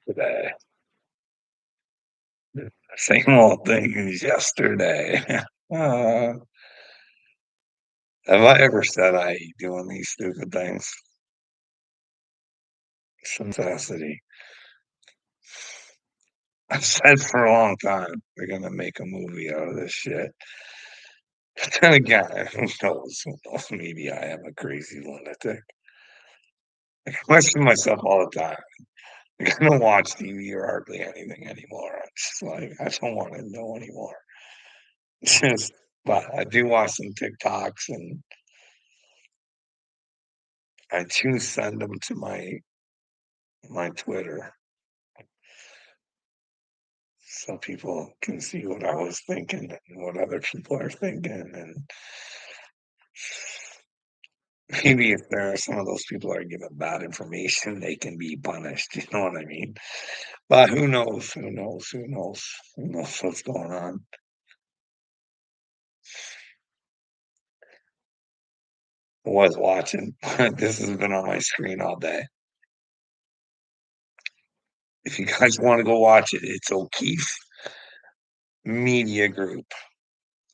today. Same old thing as yesterday. Uh, have I ever said I hate doing these stupid things? It's a necessity. I've said for a long time they're gonna make a movie out of this shit. But then again, who knows? Who knows? Maybe I am a crazy lunatic. I question myself all the time. I don't watch TV or hardly anything anymore. I'm just like, I don't want to know anymore. Just, but I do watch some TikToks and I do send them to my Twitter so people can see what I was thinking and what other people are thinking, and maybe if there are some of those people are giving bad information, they can be punished, you know what I mean? But who knows? Who knows? Who knows? Who knows what's going on? I was watching. This has been on my screen all day. If you guys want to go watch it, it's O'Keefe Media Group.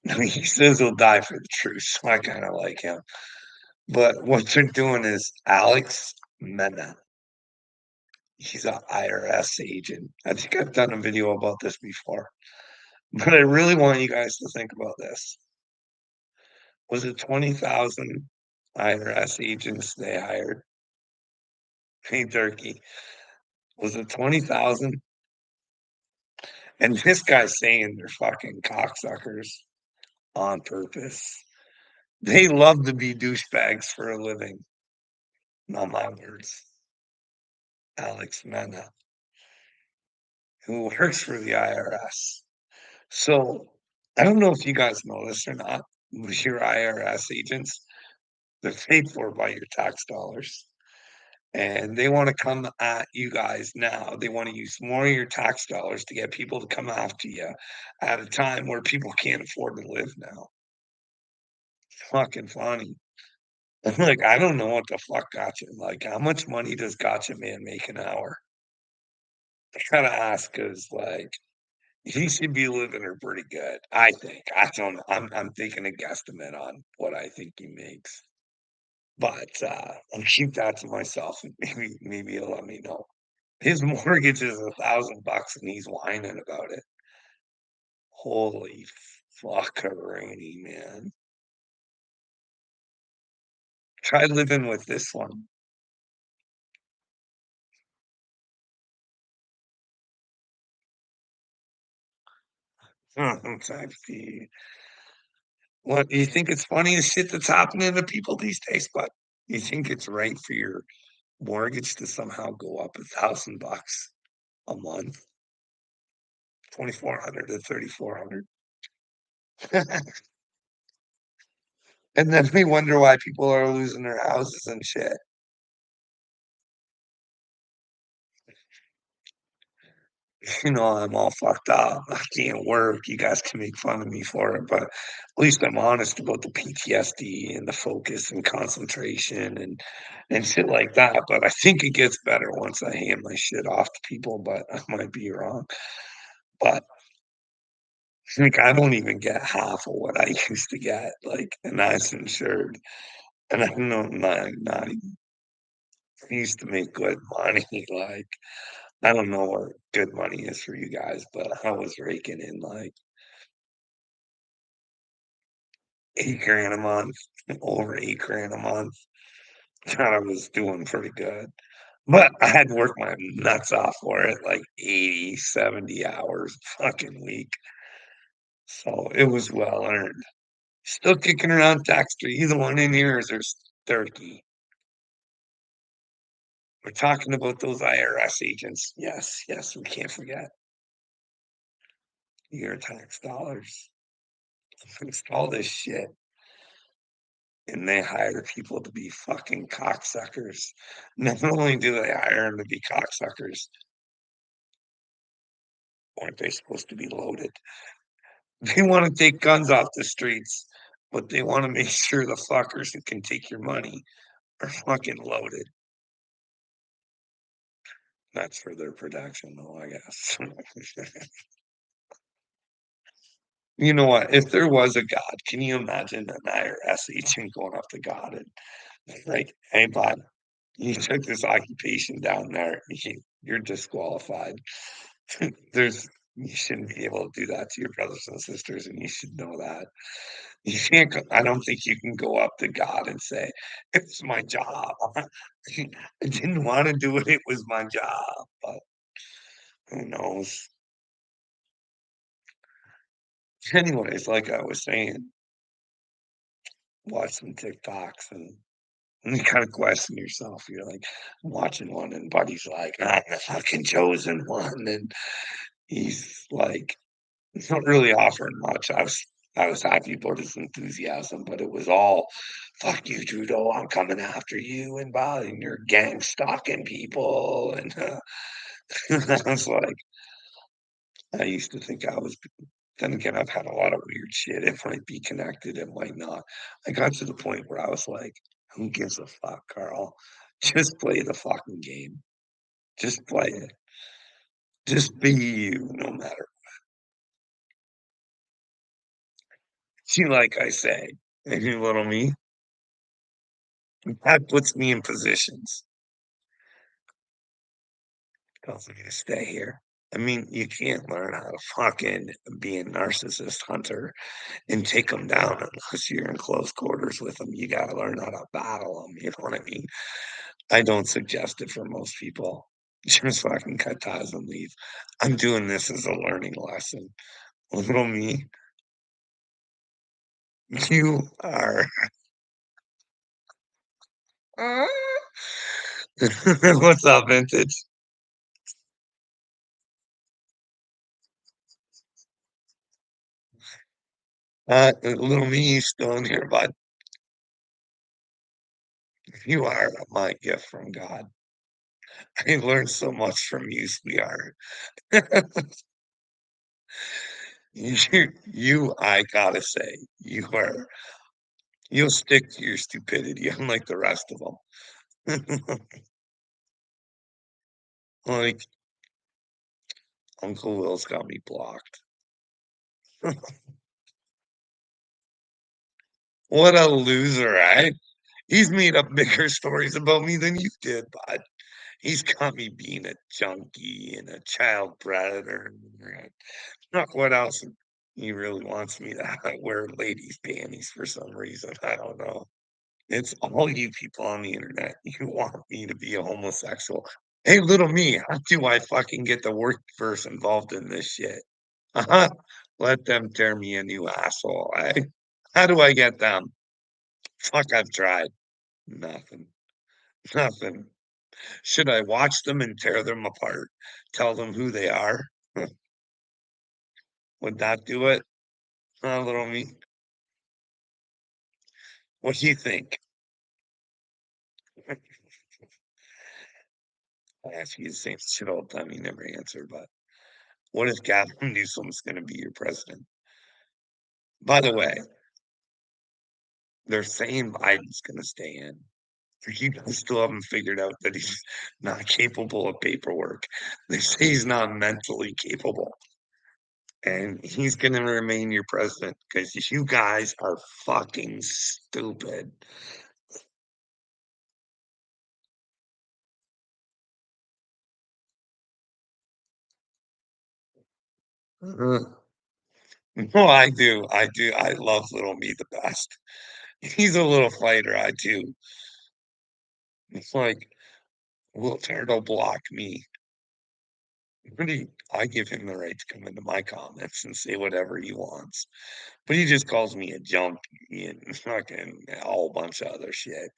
He says he'll die for the truth, so I kind of like him. But what they're doing is Alex Mena. He's an IRS agent. I think I've done a video about this before, but I really want you guys to think about this. Was it 20,000 IRS agents they hired? Hey, Turkey. Was it 20,000? And this guy's saying they're fucking cocksuckers on purpose. They love to be douchebags for a living. Not my words. Alex Mena, who works for the IRS. So I don't know if you guys know this or not. With your IRS agents, they're paid for by your tax dollars. And they want to come at you guys now. They want to use more of your tax dollars to get people to come after you at a time where people can't afford to live now. Fucking funny. I'm like, I don't know what the fuck Gotcha. Like, how much money does Gotcha Man make an hour? I gotta ask because, like, he should be living her pretty good. I think. I don't know. I'm taking a guesstimate on what I think he makes. But I'll keep that to myself and maybe he'll let me know. His mortgage is $1,000 and he's whining about it. Holy fuckerini, man. Try living with this one. Exactly. What do you think it's funny as shit that's happening to people these days? But you think it's right for your mortgage to somehow go up $1,000 a month, 2,400 to 3,400, and then we wonder why people are losing their houses and shit. You know, I'm all fucked up. I can't work. You guys can make fun of me for it, but at least I'm honest about the PTSD and the focus and concentration and shit like that. But I think it gets better once I hand my shit off to people, but I might be wrong. But like I don't even get half of what I used to get, like, and that's insured. And I know not even I used to make good money. Like I don't know what good money is for you guys, but I was raking in like 8 grand a month, over 8 grand a month. Thought I was doing pretty good. But I had to work my nuts off for it, like 80, 70 hours a fucking week. So it was well earned. Still kicking around Dexter. Either one in here is there's 30. We're talking about those IRS agents. Yes, yes, we can't forget your tax dollars. It's all this shit. And they hire people to be fucking cocksuckers. Not only do they hire them to be cocksuckers, aren't they supposed to be loaded? They want to take guns off the streets, but they want to make sure the fuckers who can take your money are fucking loaded. That's for their protection, though, I guess. You know what? If there was a God, can you imagine an IRS agent going up to God and like, "Hey, bud, you took this occupation down there. You're disqualified. There's you shouldn't be able to do that to your brothers and sisters, and you should know that. You can't go I don't think you can go up to God and say, 'It's my job. I didn't wanna do it, it was my job,' but who knows?" Anyways, like I was saying, watch some TikToks and you kinda question yourself. You're like, I'm watching one and buddy's like, "I'm the fucking chosen one," and he's like, not really offering much. I was happy about his enthusiasm, but it was all, "Fuck you, Trudeau, I'm coming after you and and you're gang stalking people," and, I was like I used to think I was then again, I've had a lot of weird shit. It might be connected, it might not. I got to the point where I was like, "Who gives a fuck, Carl? Just play the fucking game. Just play it. Just be you no matter." See, like I say, if you little me, that puts me in positions, tells me to stay here. I mean, you can't learn how to fucking be a narcissist hunter and take them down unless you're in close quarters with them. You gotta learn how to battle them. You know what I mean? I don't suggest it for most people. Just fucking cut ties and leave. I'm doing this as a learning lesson. Little me, you are What's up, vintage? Little me, you still in here, bud. You are my gift from God. I learned so much from you, sweetheart. I gotta say, you'll stick to your stupidity unlike the rest of them. Like, Uncle Will's got me blocked. What a loser, eh? He's made up bigger stories about me than you did, bud. He's got me being a junkie and a child predator. Look what else he really wants me to wear ladies' panties for some reason. I don't know. It's all you people on the internet. You want me to be a homosexual. Hey, little me, how do I fucking get the workforce involved in this shit? Uh-huh. Let them tear me a new asshole. How do I get them? Fuck, I've tried. Nothing. Nothing. Should I watch them and tear them apart? Tell them who they are? Would that do it? Little me. What do you think? I ask you the same shit all the time. You never answer. But what if Gavin Newsom's going to be your president? By the way, they're saying Biden's going to stay in. You guys still haven't figured out that he's not capable of paperwork. They say he's not mentally capable, and he's going to remain your president because you guys are fucking stupid. No, I do. I do. I love little me the best. He's a little fighter. I do. It's like, will Turtle block me? I give him the right to come into my comments and say whatever he wants. But he just calls me a junkie and fucking a whole bunch of other shit.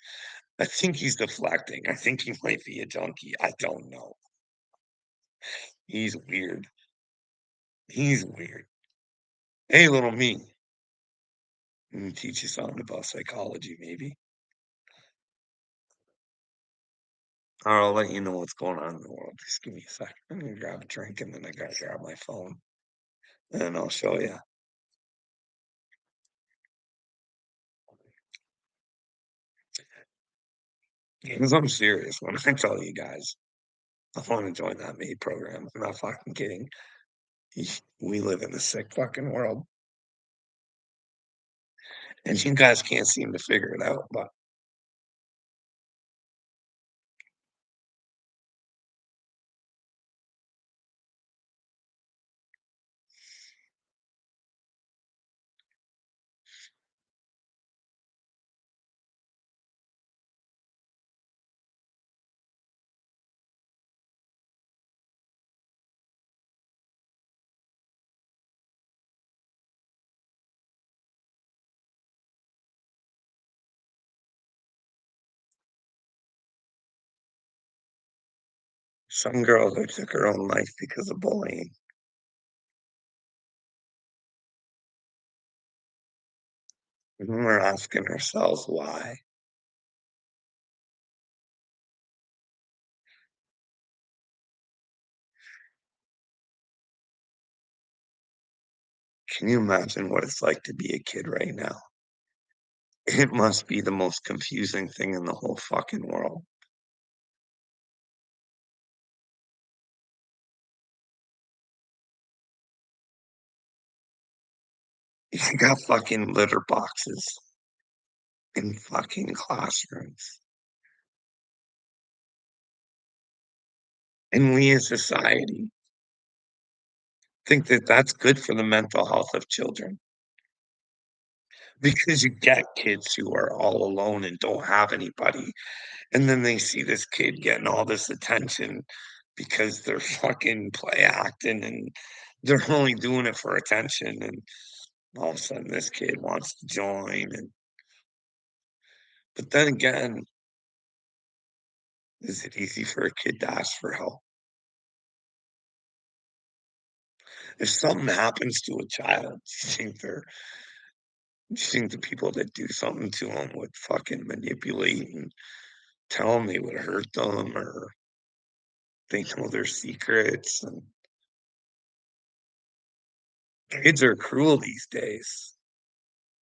I think he's deflecting. I think he might be a junkie. I don't know. He's weird. He's weird. Hey, little me. Teach you something about psychology, maybe. I'll let you know what's going on in the world. Just give me a second. I'm gonna grab a drink and then I gotta grab my phone and I'll show you. Because I'm serious when I tell you guys. I wanna join that MAID program. I'm not fucking kidding. We live in a sick fucking world, and you guys can't seem to figure it out, but some girl who took her own life because of bullying. And we're asking ourselves why. Can you imagine what it's like to be a kid right now? It must be the most confusing thing in the whole fucking world. You got fucking litter boxes in fucking classrooms, and we as society think that that's good for the mental health of children because you get kids who are all alone and don't have anybody, and then they see this kid getting all this attention because they're fucking play acting and they're only doing it for attention, and all of a sudden this kid wants to join, and but then again, is it easy for a kid to ask for help? If something happens to a child, do you think the people that do something to them would fucking manipulate and tell them they would hurt them or they know their secrets? And kids are cruel these days.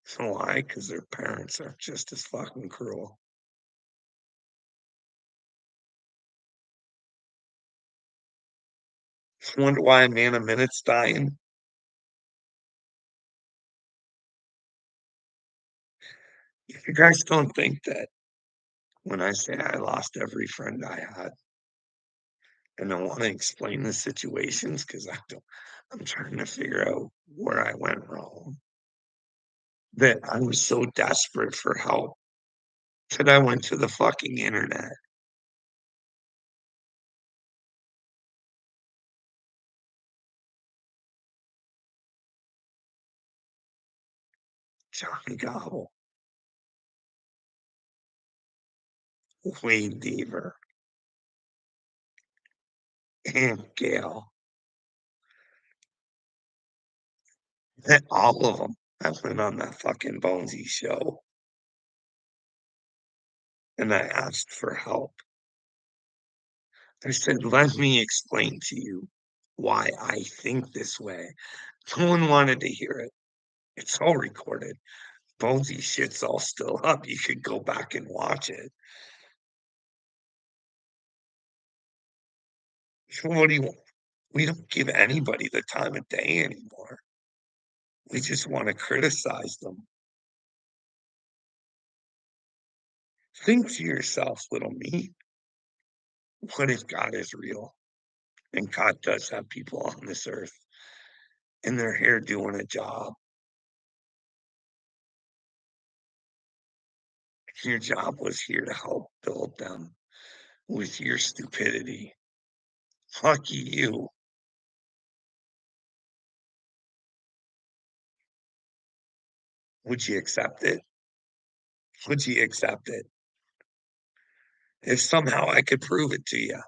So why? Because their parents are just as fucking cruel. Wonder why a man a minute's dying. You guys don't think that when I say I lost every friend I had, and I want to explain the situations because I don't, I'm trying to figure out where I went wrong. That I was so desperate for help that I went to the fucking internet. Johnny Gobble, Wade Deaver, Aunt Gail, and all of them. I went on that fucking Bonesy show and I asked for help. I said, "Let me explain to you why I think this way." No one wanted to hear it. It's all recorded. Bonesy shit's all still up. You could go back and watch it. So what do you want? We don't give anybody the time of day anymore. We just want to criticize them. Think to yourself, little me, what if God is real and God does have people on this earth and they're here doing a job? Your job was here to help build them with your stupidity. Lucky you. Would you accept it? Would you accept it? If somehow I could prove it to you,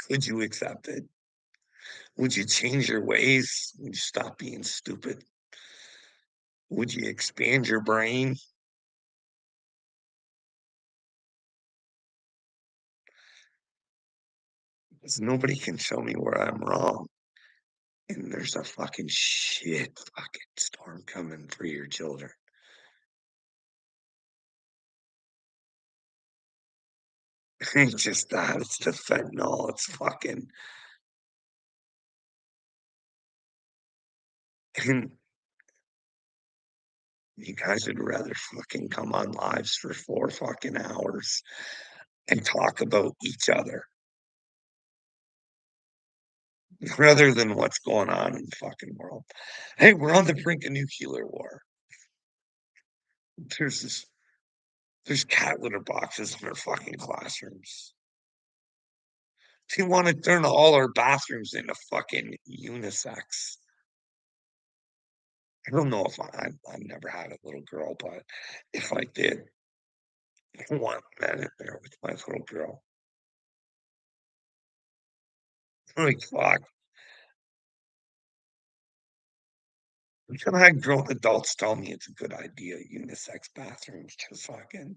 could you accept it? Would you change your ways? Would you stop being stupid? Would you expand your brain? 'Cause nobody can show me where I'm wrong. And there's a fucking shit fucking storm coming for your children. It's just that, it's the fentanyl, it's fucking and you guys would rather fucking come on lives for 4 fucking hours and talk about each other rather than what's going on in the fucking world. Hey, we're on the brink of nuclear war. There's this there's cat litter boxes in our fucking classrooms. They wanna turn all our bathrooms into fucking unisex. I don't know if I've never had a little girl, but if I did, I want men in there with my little girl. Like, fuck. I've had grown adults tell me it's a good idea, unisex bathrooms, just fucking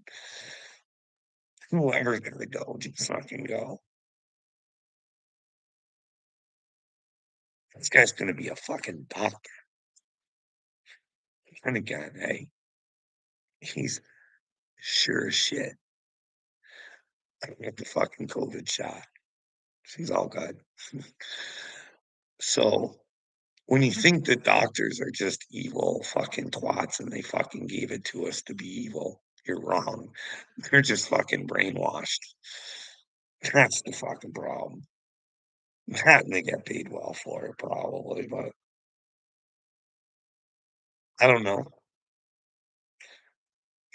whoever's gonna go, just fucking go. This guy's gonna be a fucking doctor. And again, hey, he's sure as shit gonna get the fucking COVID shot. He's all good. So when you think that doctors are just evil fucking twats and they fucking gave it to us to be evil, you're wrong. They're just fucking brainwashed. That's the fucking problem. That and they get paid well for it probably, but I don't know.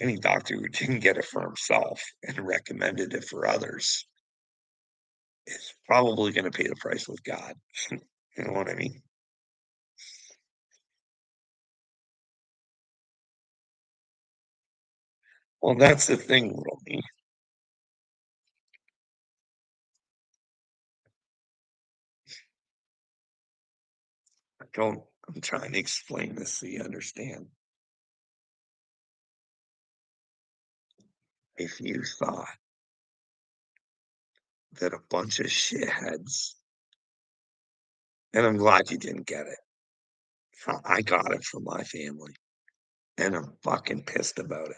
Any doctor who didn't get it for himself and recommended it for others is probably gonna pay the price with God. You know what I mean? Well, that's the thing, little me. I don't I'm trying to explain this so you understand. If you thought that a bunch of shitheads and I'm glad you didn't get it. I got it from my family, and I'm fucking pissed about it.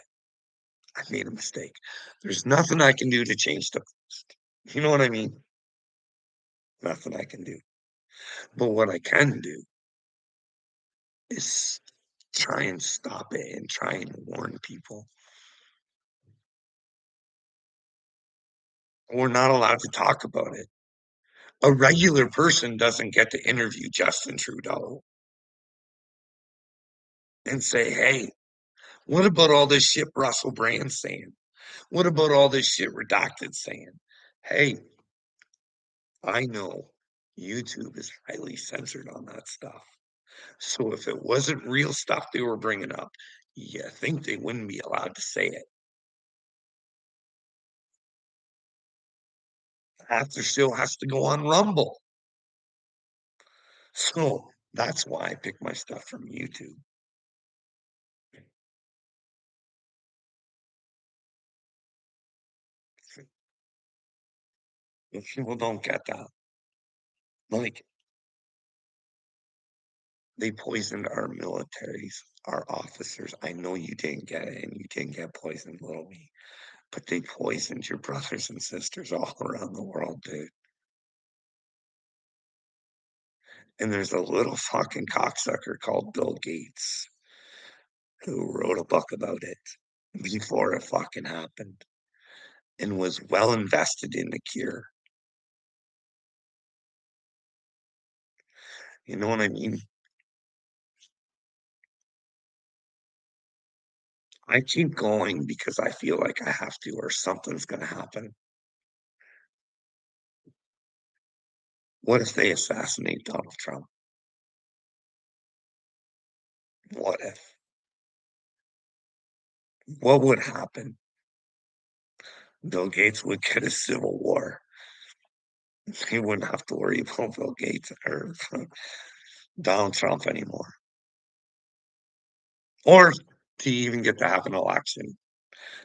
I made a mistake. There's nothing I can do to change the past. You know what I mean? Nothing I can do. But what I can do is try and stop it and try and warn people. We're not allowed to talk about it. A regular person doesn't get to interview Justin Trudeau and say, "Hey, what about all this shit Russell Brand's saying? What about all this shit Redacted saying? Hey, I know YouTube is highly censored on that stuff. So if it wasn't real stuff they were bringing up, you think they wouldn't be allowed to say it. After still has to go on Rumble. So that's why I pick my stuff from YouTube. If people don't get that, like they poisoned our militaries, our officers. I know you didn't get it and you didn't get poisoned, little me, but they poisoned your brothers and sisters all around the world, dude. And there's a little fucking cocksucker called Bill Gates who wrote a book about it before it fucking happened and was well invested in the cure. You know what I mean? I keep going because I feel like I have to or something's gonna happen. What if they assassinate Donald Trump? What if? What would happen? Bill Gates would get a civil war. He wouldn't have to worry about Bill Gates or Donald Trump anymore. Or to even get to have an election.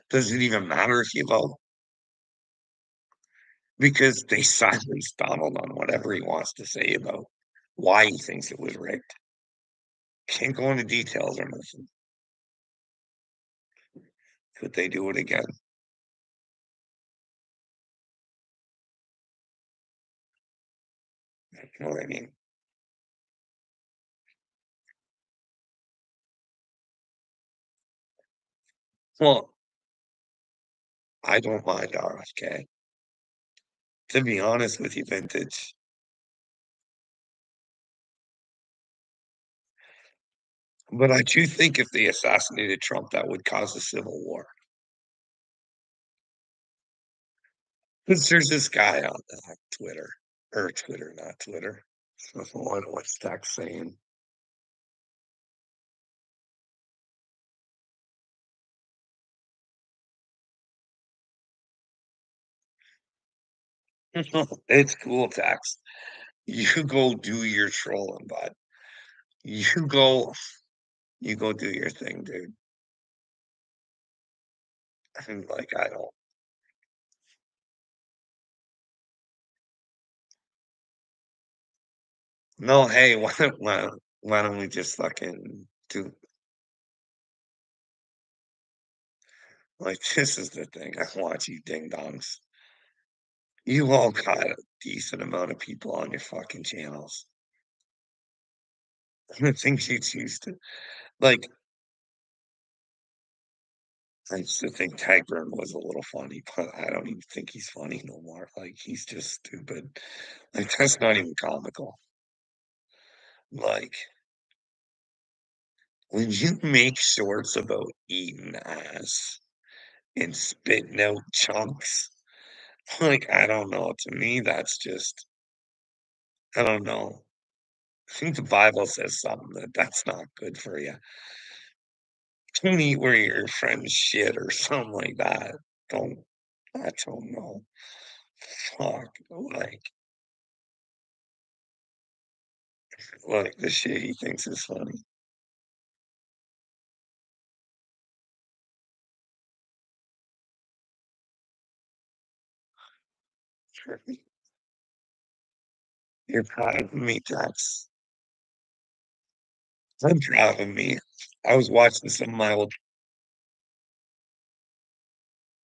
Does it even matter if you vote? Because they silenced Donald on whatever he wants to say about why he thinks it was rigged. Can't go into details or nothing. Could they do it again? You know what I mean? Well, I don't mind RFK. To be honest with you, vintage. But I do think if they assassinated Trump, that would cause a civil war. Because there's this guy on Twitter, or Twitter, not Twitter. What's that saying? It's cool, Tax. You go do your trolling, bud. You go, you go do your thing, dude. And like, I don't. No, hey, why don't we just fucking do like this is the thing. I watch you ding dongs. You all got a decent amount of people on your fucking channels. The things you choose to like. I used to think Tyburn was a little funny, but I don't even think he's funny no more. Like he's just stupid. Like that's not even comical. Like when you make shorts about eating ass and spitting out chunks, like I don't know. To me, that's just I don't know. I think the Bible says something that that's not good for you. Don't eat where your friends shit or something like that. Don't. I don't know. Fuck. Like the shit he thinks is funny. Sure. You're proud of me, Tex. I'm proud of me. I was watching some of my old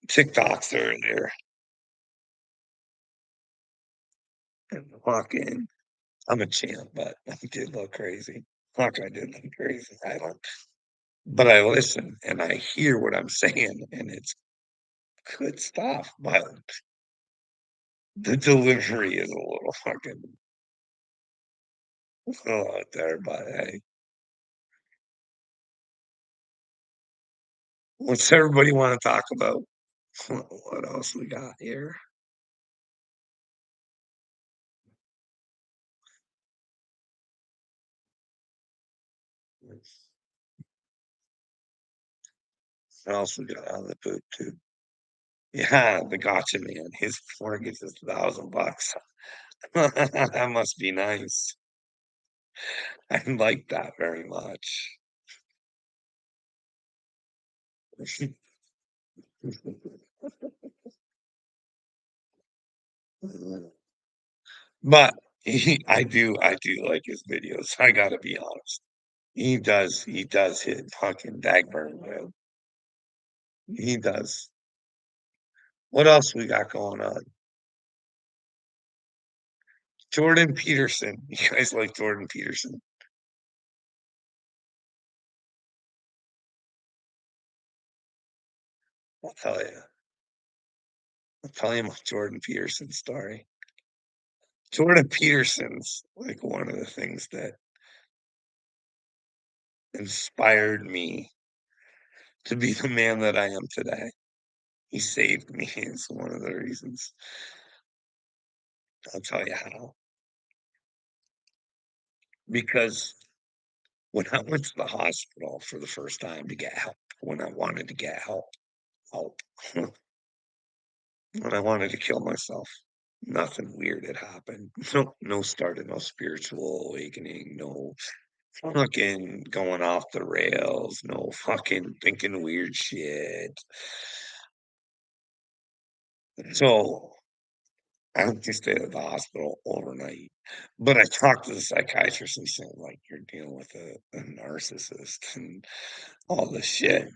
TikToks earlier and fucking, I'm a champ, but I did look crazy. Fuck, I did look crazy. I don't, but I listen and I hear what I'm saying and it's good stuff. But the delivery is a little fucking out there. But hey, what's everybody want to talk about? What else we got here? What else we got on the boot too? Yeah, the gotcha man. His mortgage is $1,000. That must be nice. I like that very much. But I do like his videos. I gotta be honest. He does hit fucking Dagburn, man. He does. What else we got going on? Jordan Peterson. You guys like Jordan Peterson? I'll tell you. I'll tell you my Jordan Peterson story. Jordan Peterson's like one of the things that inspired me to be the man that I am today. He saved me. It's one of the reasons. I'll tell you how. Because when I went to the hospital for the first time to get help, when I wanted to get help, when I wanted to kill myself, nothing weird had happened. No started, no spiritual awakening, no fucking going off the rails, no fucking thinking weird shit. So I went to stay at the hospital overnight. But I talked to the psychiatrist and he said, like, you're dealing with a narcissist and all this shit.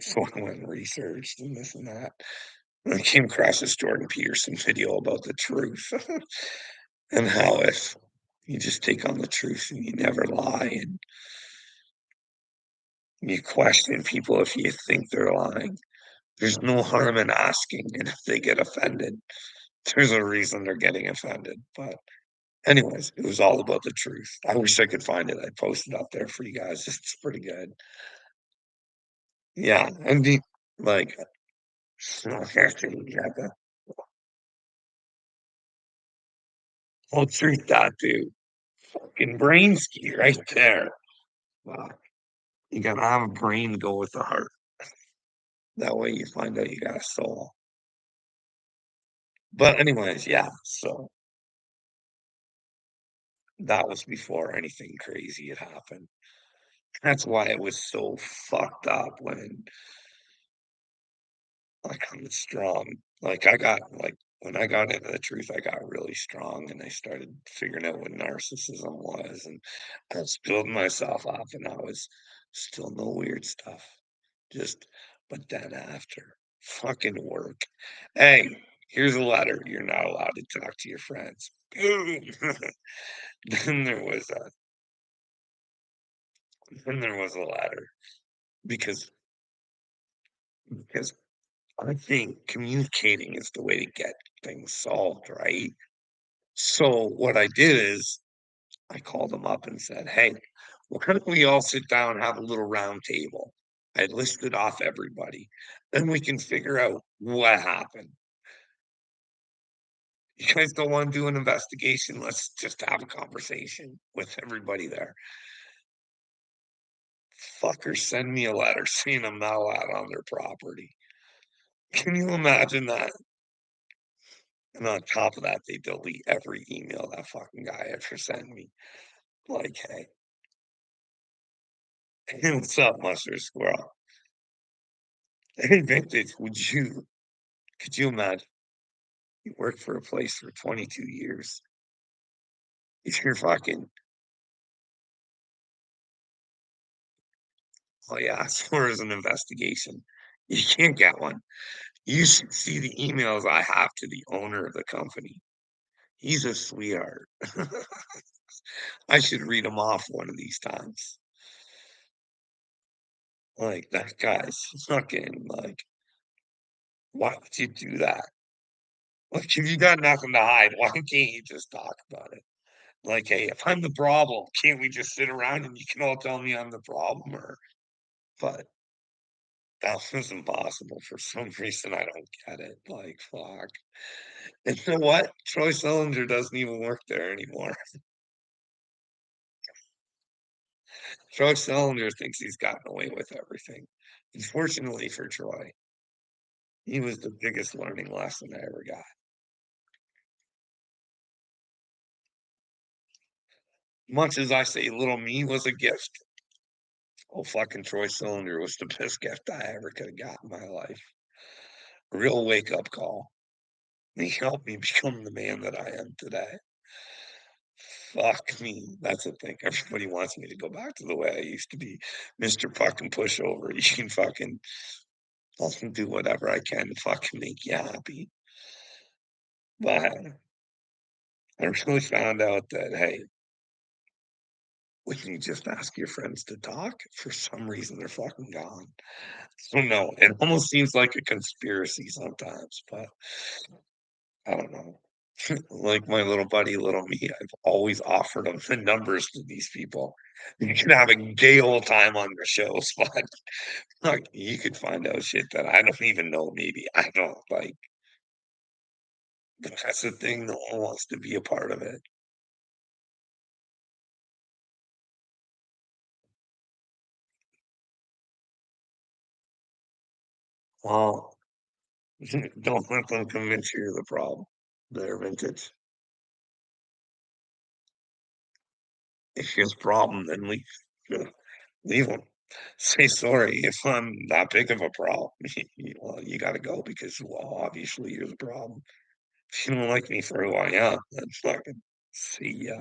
So I went and researched and this and that. I came across this Jordan Peterson video about the truth and how if you just take on the truth and you never lie and you question people if you think they're lying, there's no harm in asking. And if they get offended, there's a reason they're getting offended. But anyways, it was all about the truth. I wish I could find it. I'd post it up there for you guys. It's pretty good. Yeah. And the like whole truth tattoo. Fucking brain ski right there. Wow. You gotta have a brain to go with the heart. That way you find out you got a soul. But anyways, yeah, so that was before anything crazy had happened. That's why it was so fucked up when I got strong. Like I got like when I got into the truth, I got really strong and I started figuring out what narcissism was and I was building myself up and I was still no weird stuff. Just but then after fucking work. Hey, here's a letter. You're not allowed to talk to your friends. Boom. Then there was a then there was a letter because because I think communicating is the way to get things solved, right? So what I did is I called them up and said, "Hey, why don't we all sit down and have a little round table?" I listed off everybody. Then we can figure out what happened. You guys don't want to do an investigation? Let's just have a conversation with everybody there. Fuckers send me a letter saying I'm not allowed on their property. Can you imagine that? And on top of that, they delete every email that fucking guy ever sent me. Like, hey, hey, what's up, Mustard Squirrel? Hey, Vintage, could you imagine? You worked for a place for 22 years. If you're fucking, all you ask for is an investigation. You can't get one. You should see the emails I have to the owner of the company. He's a sweetheart. I should read him off one of these times. Like, that guy's fucking like, why would you do that? Like, if you got nothing to hide, why can't you just talk about it? Like, hey, if I'm the problem, can't we just sit around and you can all tell me I'm the problem? Or, but that was impossible for some reason. I don't get it. Like, fuck. And you know what? Troy Sullinger doesn't even work there anymore. Troy Sullinger thinks he's gotten away with everything. Unfortunately for Troy, he was the biggest learning lesson I ever got. Much as I say little me was a gift, oh fucking Troy Cylinder was the best gift I ever could have got in my life. A real wake up call. He helped me become the man that I am today. Fuck me. That's the thing. Everybody wants me to go back to the way I used to be. Mr. Fucking pushover. You can fucking I'll do whatever I can to fucking make you happy. But I really found out that hey, when you just ask your friends to talk, for some reason they're fucking gone. So no, it almost seems like a conspiracy sometimes, but I don't know. Like my little buddy, little me, I've always offered them the numbers to these people. You can have a gay old time on your shows, but like you could find out shit that I don't even know. Maybe I don't like. But that's the thing. No one wants to be a part of it. Well, don't let them convince you you're the problem. They're vintage. If you're the problem, then leave them. Say sorry if I'm that big of a problem. Well, you got to go because, well, obviously you're the problem. If you don't like me for who I am, then fucking see ya.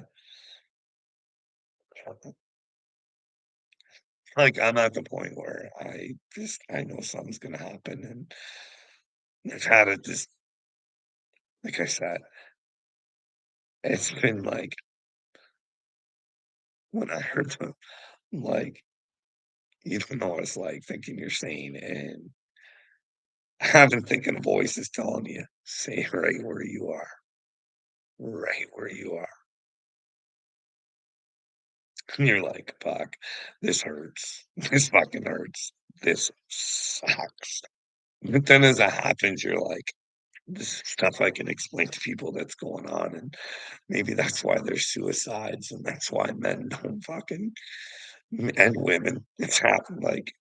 Like I'm at the point where I know something's gonna happen, and I've had it just like I said, it's been like when I heard them, like, you don't know what it's like thinking you're sane and having thinking a voice is telling you, "Stay right where you are, right where you are." And you're like, "Fuck, this hurts. This fucking hurts. This sucks." But then as it happens, you're like, "This is stuff I can explain to people that's going on, and maybe that's why there's suicides, and that's why men don't fucking and women." It's happened, like,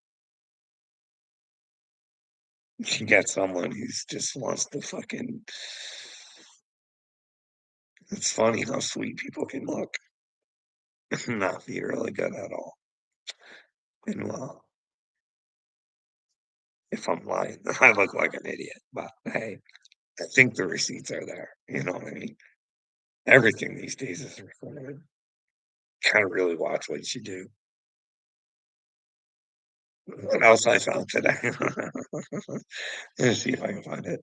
you get someone who's just wants to fucking it's funny how sweet people can look and not be really good at all. And, well, if I'm lying, I look like an idiot, but hey, I think the receipts are there, you know what I mean? Everything these days is recorded. Gotta really watch what you do. What else I found today? Let's see if I can find it.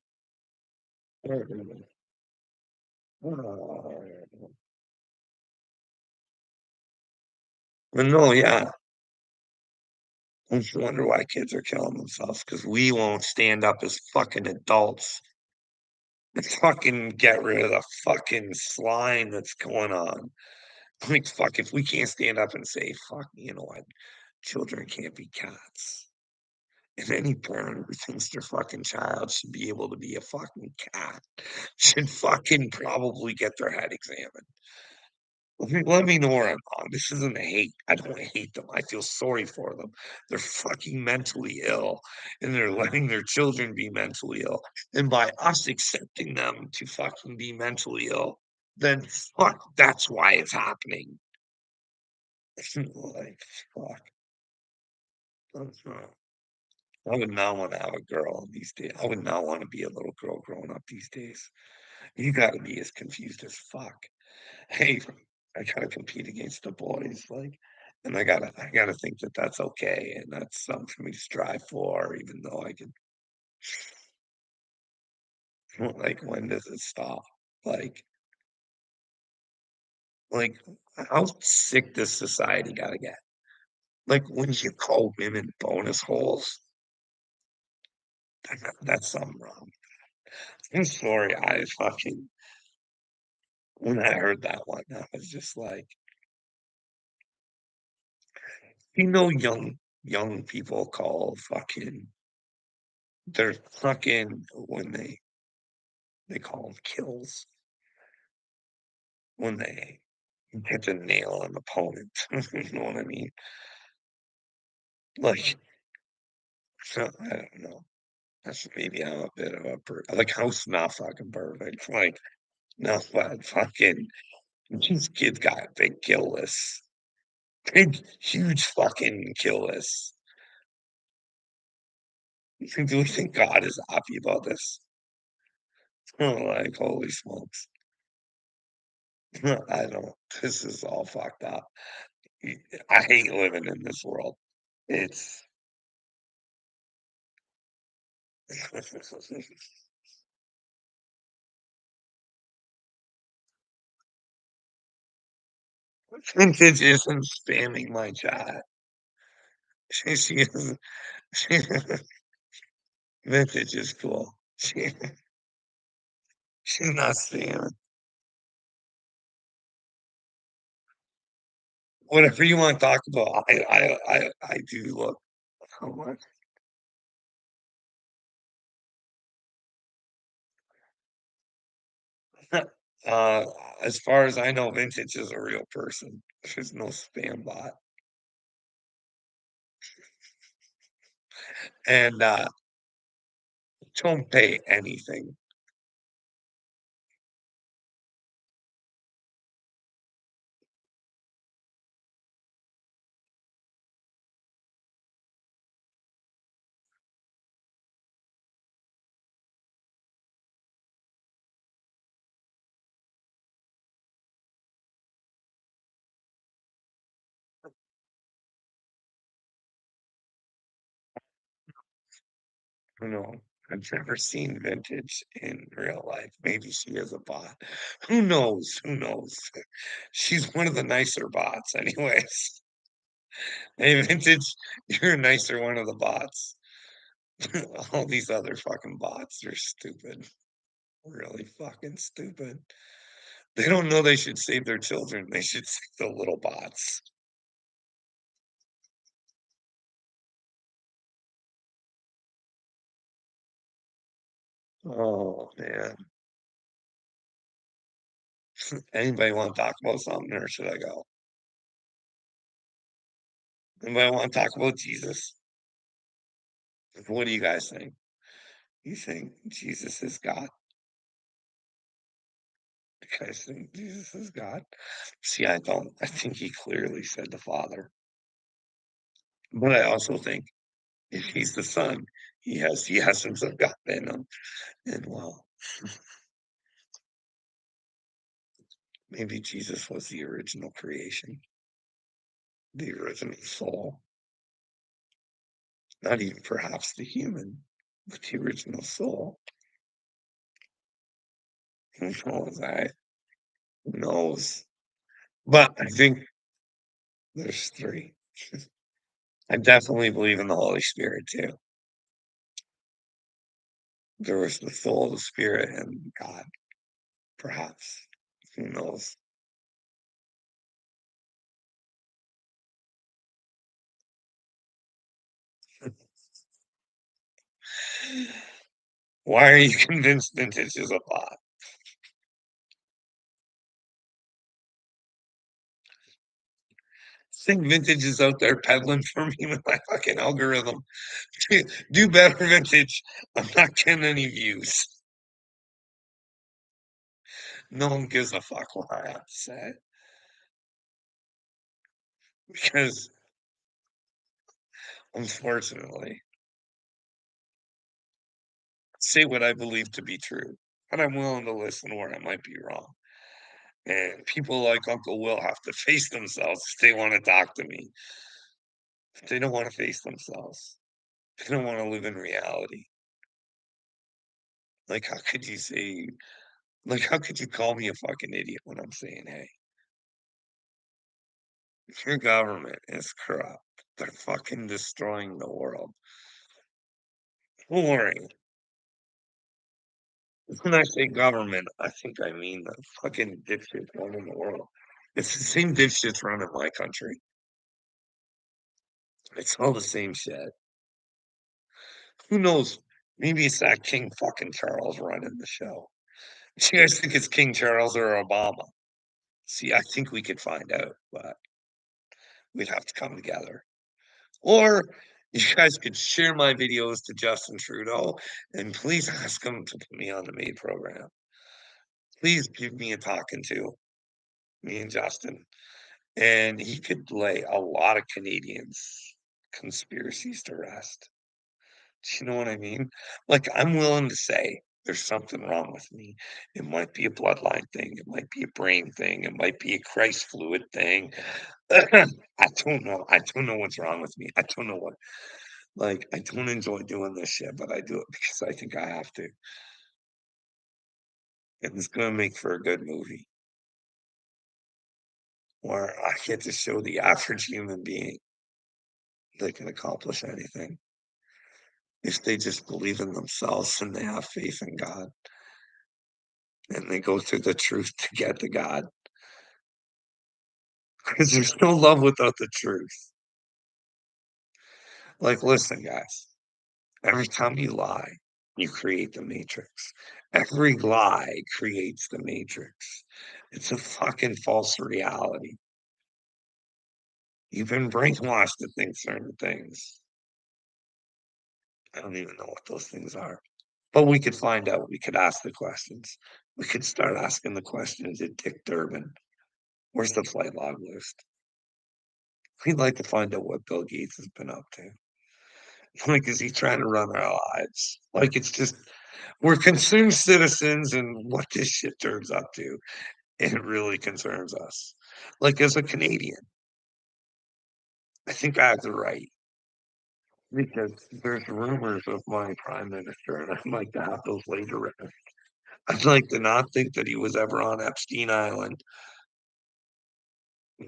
But no, yeah, I just wonder why kids are killing themselves because we won't stand up as fucking adults and fucking get rid of the fucking slime that's going on. Like, fuck, if we can't stand up and say, "Fuck, you know what? Children can't be cats." And any parent who thinks their fucking child should be able to be a fucking cat should fucking probably get their head examined. Let me know where I'm wrong. This isn't hate. I don't hate them. I feel sorry for them. They're fucking mentally ill, and they're letting their children be mentally ill. And by us accepting them to fucking be mentally ill, then fuck, that's why it's happening. Like, fuck. That's not I would not wanna have a girl these days. I would not wanna be a little girl growing up these days. You gotta be as confused as fuck. Hey, I gotta compete against the boys, like, and I gotta think that that's okay, and that's something for me to strive for, even though I could like, when does it stop? Like like, how sick does society gotta get? Like, when you call women bonus holes, that's something wrong. I'm sorry, I fucking when I heard that one, I was just like, young people call fucking they're fucking when they call them kills when they hit the nail on the opponent. You know what I mean? Like, so I don't know. That's maybe I'm a bit of a like house not fucking perfect. Like, no, but fucking these kids got big kill lists. Big, huge fucking kill lists. Do we think God is happy about this? Like, holy smokes. I don't. This is all fucked up. Y I hate living in this world. It's Vintage isn't spamming my chat. She isn't she Vintage is cool. She's not spamming. Whatever you wanna talk about, I do look how much uh, as far as I know, Vintage is a real person. There's no spam bot, and, don't pay anything. You know? I've never seen Vintage in real life. Maybe she is a bot. Who knows? Who knows? She's one of the nicer bots, anyways. Hey, Vintage, you're a nicer one of the bots. All these other fucking bots are stupid. Really fucking stupid. They don't know they should save their children. They should save the little bots. Oh man. Anybody want to talk about something or should I go? Anybody want to talk about Jesus? What do you guys think? You think Jesus is God? You guys think Jesus is God? See, I don't. I think he clearly said the Father. But I also think if he's the Son, he has the essence of God in him. And well, maybe Jesus was the original creation, the original soul. Not even perhaps the human, but the original soul. Who knows? Who knows? But I think there's three. I definitely believe in the Holy Spirit too. There was the soul, the spirit, and God, perhaps. Who knows? Why are you convinced vintage is a bot? Think vintage is out there peddling for me with my fucking algorithm. Do better, vintage. I'm not getting any views. No one gives a fuck what I have to say because, unfortunately, say what I believe to be true, but I'm willing to listen where I might be wrong. And people like Uncle Will have to face themselves if they want to talk to me. If they don't want to face themselves, they don't want to live in reality. Like, how could you say, like, how could you call me a fucking idiot when I'm saying, hey, your government is corrupt. They're fucking destroying the world. Boring. When I say government, I think I mean the fucking dipshits running the world. It's the same dipshits running my country. It's all the same shit. Who knows? Maybe it's that King fucking Charles running the show. Do you guys think it's King Charles or Obama? See, I think we could find out, but we'd have to come together. Or you guys could share my videos to Justin Trudeau and please ask him to put me on the maid program. Please give me a talking to, me and Justin. And he could lay a lot of Canadians' conspiracies to rest. Do you know what I mean? Like, I'm willing to say there's something wrong with me. It might be a bloodline thing. It might be a brain thing. It might be a Christ fluid thing. I don't know. I don't know what's wrong with me. I don't know what, like, I don't enjoy doing this shit, but I do it because I think I have to. And it's going to make for a good movie where I get to show the average human being they can accomplish anything if they just believe in themselves and they have faith in God and they go through the truth to get to God. Because there's no love without the truth. Like, listen, guys, every time you lie, you create the matrix. Every lie creates the matrix. It's a fucking false reality. You've been brainwashed to think certain things. I don't even know what those things are. But we could find out. We could ask the questions. We could start asking the questions at Dick Durbin. Where's the flight log list? We'd like to find out what Bill Gates has been up to. Like, is he trying to run our lives? Like, it's just we're concerned citizens, and what this shit turns up to, it really concerns us. Like, as a Canadian, I think I have the right. because there's rumors of my prime minister, and I'd like to have those later. I'd like to not think that he was ever on Epstein Island.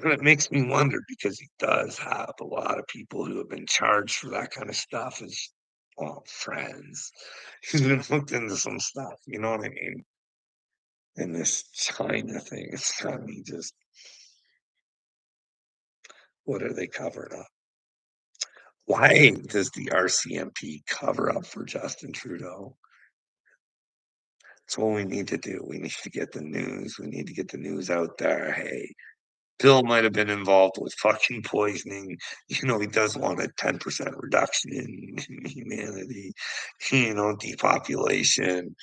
But it makes me wonder because he does have a lot of people who have been charged for that kind of stuff as well, friends. He's been hooked into some stuff, you know what I mean? And this China thing, it's got me just, what are they covering up? Why does the RCMP cover up for Justin Trudeau? That's what we need to do. We need to get the news. We need to get the news out there. Hey, Bill might have been involved with fucking poisoning. He does want a 10% reduction in humanity, depopulation.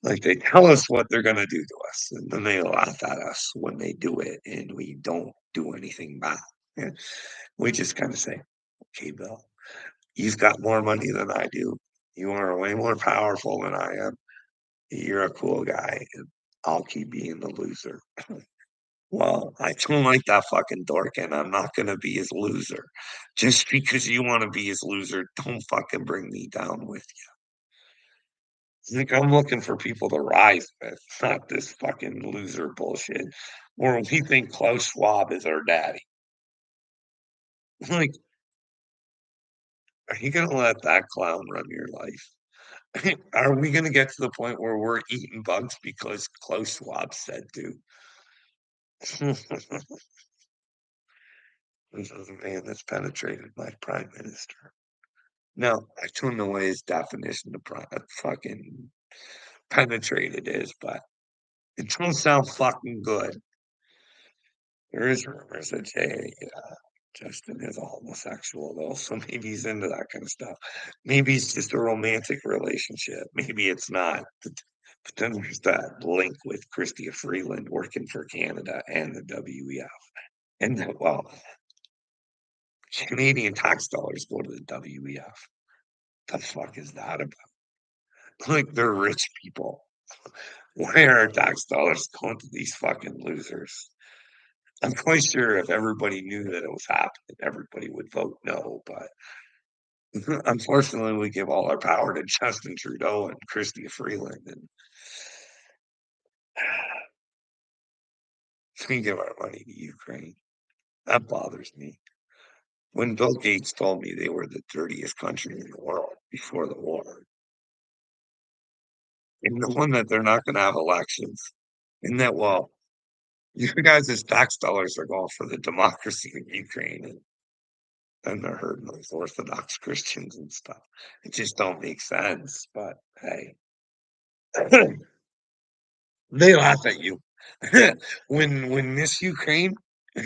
Like they tell us what they're going to do to us, and then they laugh at us when they do it, and we don't do anything back. And we just kind of say, okay, Bill, you've got more money than I do. You are way more powerful than I am. You're a cool guy, and I'll keep being the loser. Well, I don't like that fucking dork, and I'm not gonna be his loser. Just because you wanna be his loser, don't fucking bring me down with you. Like, I'm looking for people to rise with, not this fucking loser bullshit, or we think Klaus Schwab is our daddy. Like, are you gonna let that clown run your life? Are we gonna get to the point where we're eating bugs because Klaus Schwab said to? This is a man that's penetrated my prime minister. No, I don't know what his definition of fucking penetrated is, but it don't sound fucking good. There is rumors that Justin is a homosexual though, so maybe he's into that kind of stuff. Maybe it's just a romantic relationship. Maybe it's not. But then there's that link with Chrystia Freeland working for Canada and the WEF. And that, well, Canadian tax dollars go to the WEF. The fuck is that about? Like they're rich people. Why are our tax dollars going to these fucking losers? I'm quite sure if everybody knew that it was happening, everybody would vote no. But unfortunately, we give all our power to Justin Trudeau and Chrystia Freeland, and we give our money to Ukraine. That bothers me. When Bill Gates told me they were the dirtiest country in the world before the war, and the one that they're not going to have elections, and that, well, you guys' tax dollars are going for the democracy in Ukraine, and they're hurting those Orthodox Christians and stuff. It just don't make sense. But hey, they laugh at you when Miss Ukraine,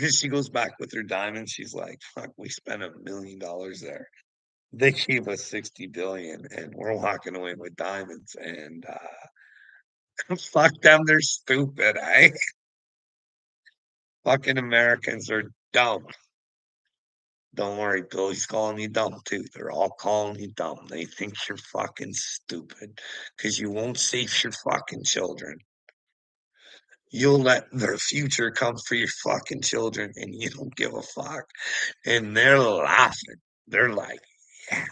she goes back with her diamonds. She's like, "Fuck, we spent $1 million there. They gave us 60 billion, and we're walking away with diamonds." And fuck them, they're stupid. Fucking Americans are dumb. Don't worry, Billy's calling you dumb too. They're all calling you dumb. They think you're fucking stupid because you won't save your fucking children. You'll let their future come for your fucking children and you don't give a fuck. And they're laughing. They're like, yeah,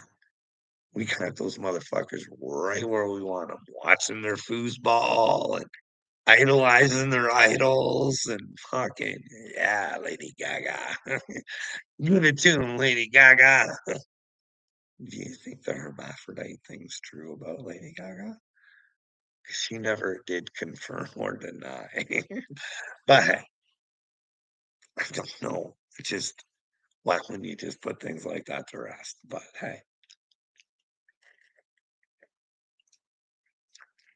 we got those motherfuckers right where we want them, watching their foosball and idolizing their idols and fucking, yeah, Lady Gaga. Give it to them, Lady Gaga. Do you think the hermaphrodite thing's true about Lady Gaga? She never did confirm or deny. But hey, I don't know. It's just why wouldn't you just put things like that to rest? But hey,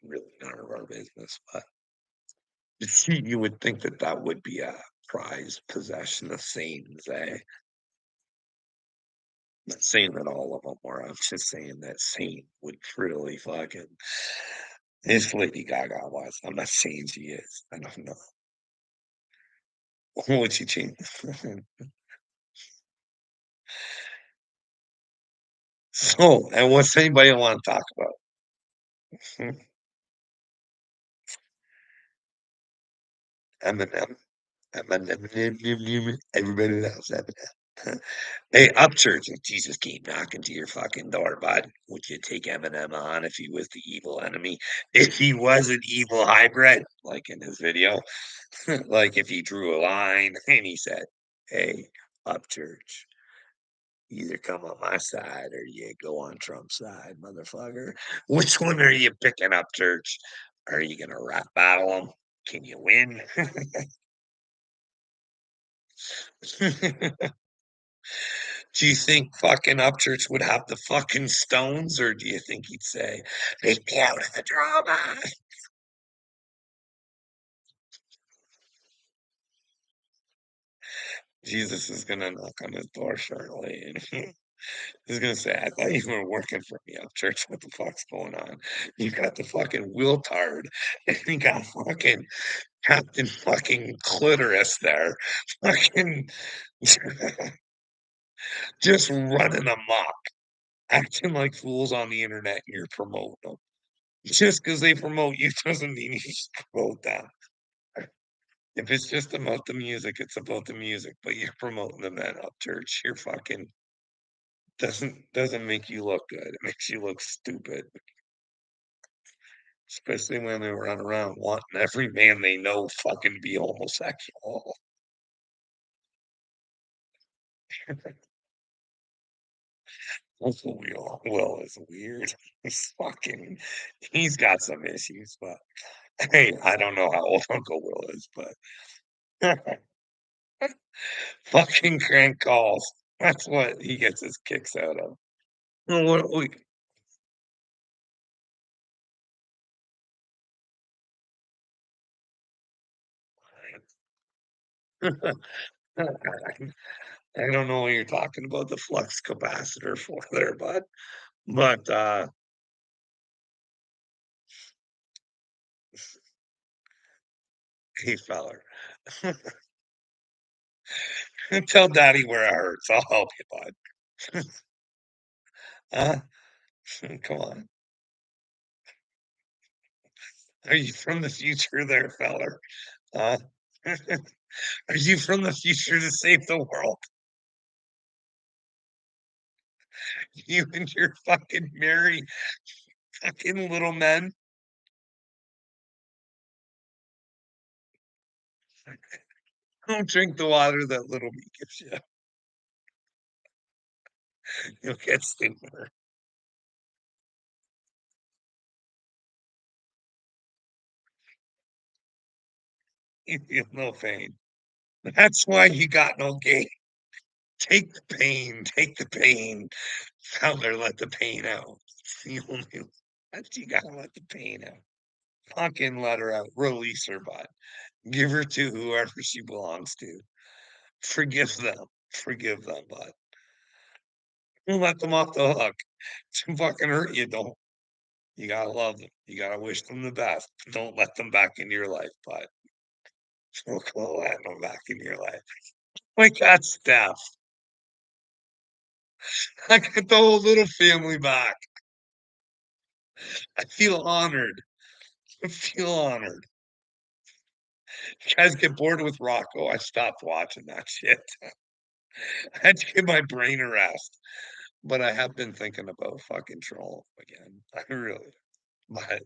really none of our business. But you would think that that would be a prized possession of Satan's, eh? Not saying that all of them were. I'm just saying that Saint would really fucking. If Lady Gaga was, I'm not saying she is. I don't know. What would she change? So, and what's anybody want to talk about? Hmm, Eminem. Eminem. Everybody loves Eminem. Hey, Upchurch, if Jesus came knocking to your fucking door, bud, would you take Eminem on if he was the evil enemy? If he was an evil hybrid, like in his video, like if he drew a line and he said, "Hey, Upchurch, either come on my side or you go on Trump's side, motherfucker." Which one are you picking up, Church? Are you gonna rap battle him? Can you win? Do you think fucking Upchurch would have the fucking stones, or do you think he'd say, "Leave me out of the drama"? Jesus is gonna knock on his door shortly, and he's gonna say, "I thought you were working for me, Upchurch. What the fuck's going on? You got the fucking wheel tard, and you got fucking Captain fucking Clitoris there, fucking just running amok, acting like fools on the internet, and you're promoting them. Just because they promote you doesn't mean you should promote them. If it's just about the music, it's about the music, but you're promoting the men up church. You're fucking doesn't make you look good. It makes you look stupid, especially when they run around wanting every man they know fucking to be homosexual. Uncle Will is weird. He's got some issues, but hey, I don't know how old Uncle Will is, but fucking crank calls. That's what he gets his kicks out of. Well, what we I don't know what you're talking about the flux capacitor for there, bud. But hey feller. Tell daddy where it hurts. I'll help you, bud. Uh, come on. Are you from the future there, feller? Uh, are you from the future to save the world? You and your fucking merry fucking little men? Don't drink the water that little me gives you. You'll get stinker. You feel no pain. That's why you got no game. Take the pain. Take the pain. Feller, let the pain out. It's the only that's you gotta let the pain out. Fucking let her out. Release her, bud. Give her to whoever she belongs to. Forgive them. Forgive them, bud. Don't let them off the hook. To fucking hurt you, don't. You gotta love them. You gotta wish them the best. Don't let them back into your life, bud. Don't go letting them back into your life. My God, Steph. I got the whole little family back. I feel honored. I feel honored. You guys get bored with Rocco. I stopped watching that shit. I had to give my brain a rest. But I have been thinking about fucking Troll again. I really, but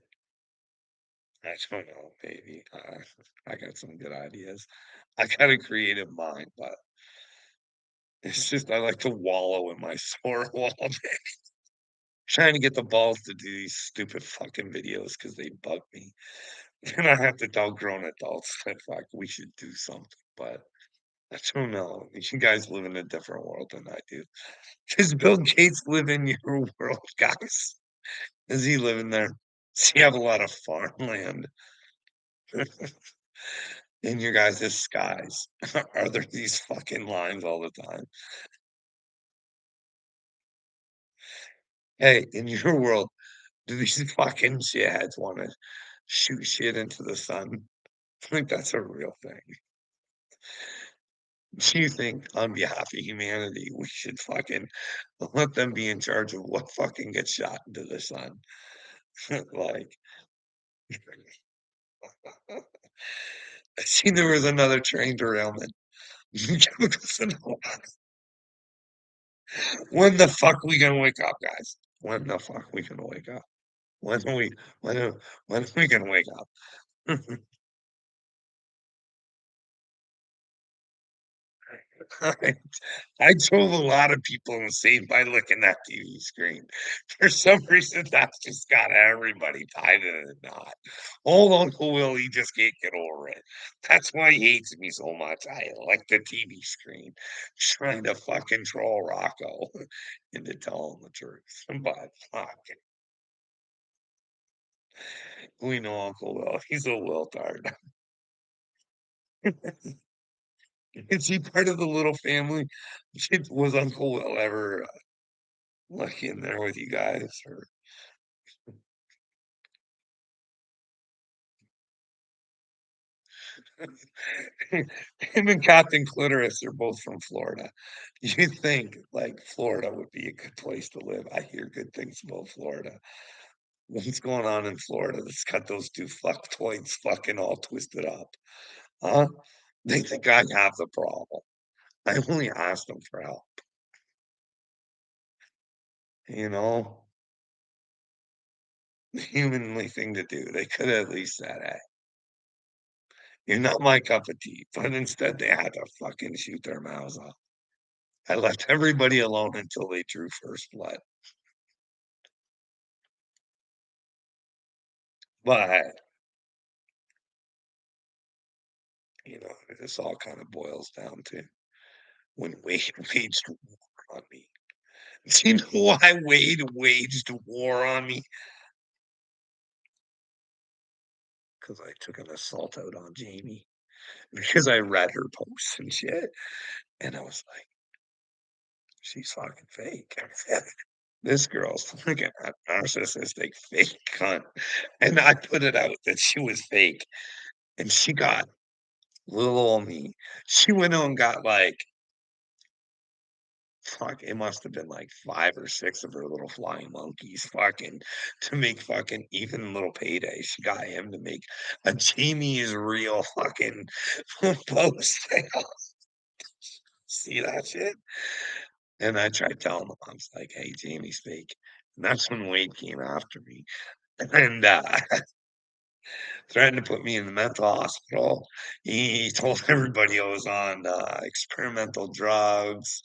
I don't know, maybe. I got some good ideas. I got a creative mind, but it's just I like to wallow in my sorrow all day, trying to get the balls to do these stupid fucking videos because they bug me. And I have to tell grown adults that fuck we should do something. But I don't know. You guys live in a different world than I do. Does Bill Gates live in your world, guys? Is he living there? Does he have a lot of farmland in your guys' skies? Are there these fucking lines all the time? Hey, in your world, do these fucking shitheads want to shoot shit into the sun? I think that's a real thing. Do you think, on behalf of humanity, we should fucking let them be in charge of what fucking gets shot into the sun? Like, I seen there was another train derailment. Chemicals in the water. When the fuck we gonna wake up, guys? When the fuck we gonna wake up? When are we when are we gonna wake up? I I drove a lot of people insane by looking at TV screen. For some reason, that's just got everybody tied in a knot. Old Uncle Willie just can't get over it. That's why he hates me so much. I like the TV screen, trying to fucking troll Rocco into telling the truth. But fuck, we know Uncle Will. He's a Wiltard. Is he part of the little family? Was Uncle Will ever like in there with you guys? Or him and Captain Clitoris are both from Florida. You think like Florida would be a good place to live. I hear good things about Florida. What's going on in Florida that's got those two fucktoids fucking all twisted up? Huh? They think I have the problem. I only asked them for help, you know? The humanly thing to do. They could have at least said, "Hey, you're not my cup of tea," but instead they had to fucking shoot their mouths off. I left everybody alone until they drew first blood. But, you know, this all kind of boils down to when Wade waged war on me. Do you know why Wade waged war on me? Because I took an assault out on Jamie. Because I read her posts and shit. And I was like, she's fucking fake. This girl's fucking a narcissistic fake cunt. And I put it out that she was fake. And she got little old me. She went on and got like fuck, it must have been like 5 or 6 of her little flying monkeys fucking to make fucking even little payday. She got him to make a Jamie is real fucking post. See that shit? And I tried telling them, I was like, "Hey, Jamie's fake." And that's when Wade came after me and, threatened to put me in the mental hospital. He told everybody I was on, experimental drugs,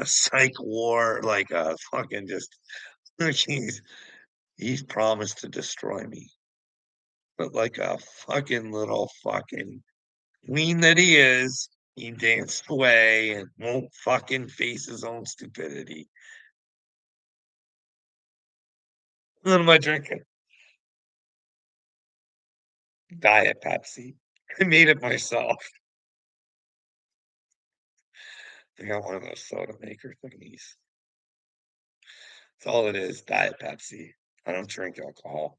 psych ward, like, fucking just he's he's promised to destroy me, but like a fucking little fucking queen that he is, he danced away and won't fucking face his own stupidity. What am I drinking? Diet Pepsi. I made it myself. I got one of those soda maker thingies. That's all it is, Diet Pepsi. I don't drink alcohol.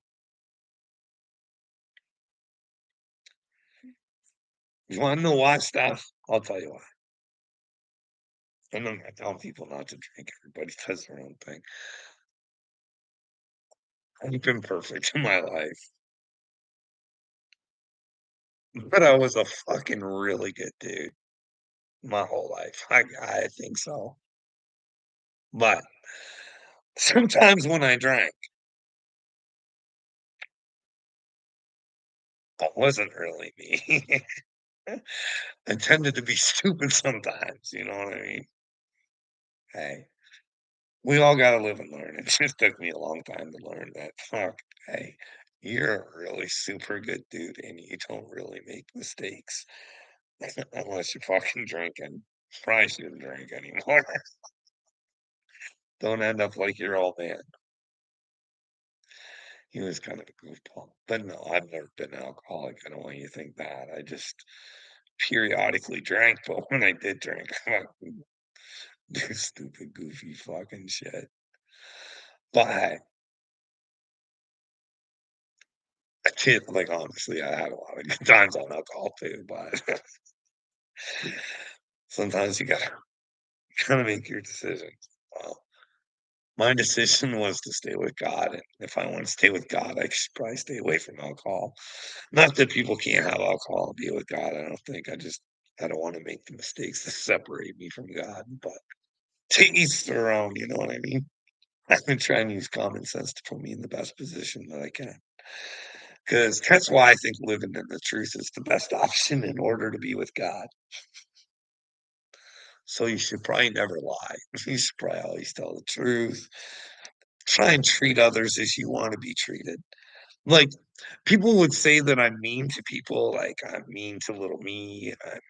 You wanna know why stuff? I'll tell you why. I'm not telling people not to drink, everybody does their own thing. I've been perfect in my life, but I was a fucking really good dude my whole life. I think so. But sometimes when I drank, I wasn't really me. I tended to be stupid sometimes, you know what I mean? Hey, we all gotta live and learn. It just took me a long time to learn that, fuck, hey, you're a really super good dude and you don't really make mistakes unless you're fucking drinking. Probably shouldn't drink anymore. Don't end up like your old man. He was kind of a goofball. But no, I've never been an alcoholic. I don't want you to think that. I just periodically drank, but when I did drink, I do stupid, goofy fucking shit. But I did, like, honestly, I had a lot of good times on alcohol too, but sometimes you gotta make your decisions. Well, my decision was to stay with God, and if I wanna stay with God, I should probably stay away from alcohol. Not that people can't have alcohol and be with God, I don't think, I don't wanna make the mistakes that separate me from God, but To each their own, you know what I mean? I've been trying to use common sense to put me in the best position that I can. Because that's why I think living in the truth is the best option in order to be with God. So you should probably never lie. You should probably always tell the truth. Try and treat others as you want to be treated. Like, people would say that I'm mean to people, like, I'm mean to little me, I'm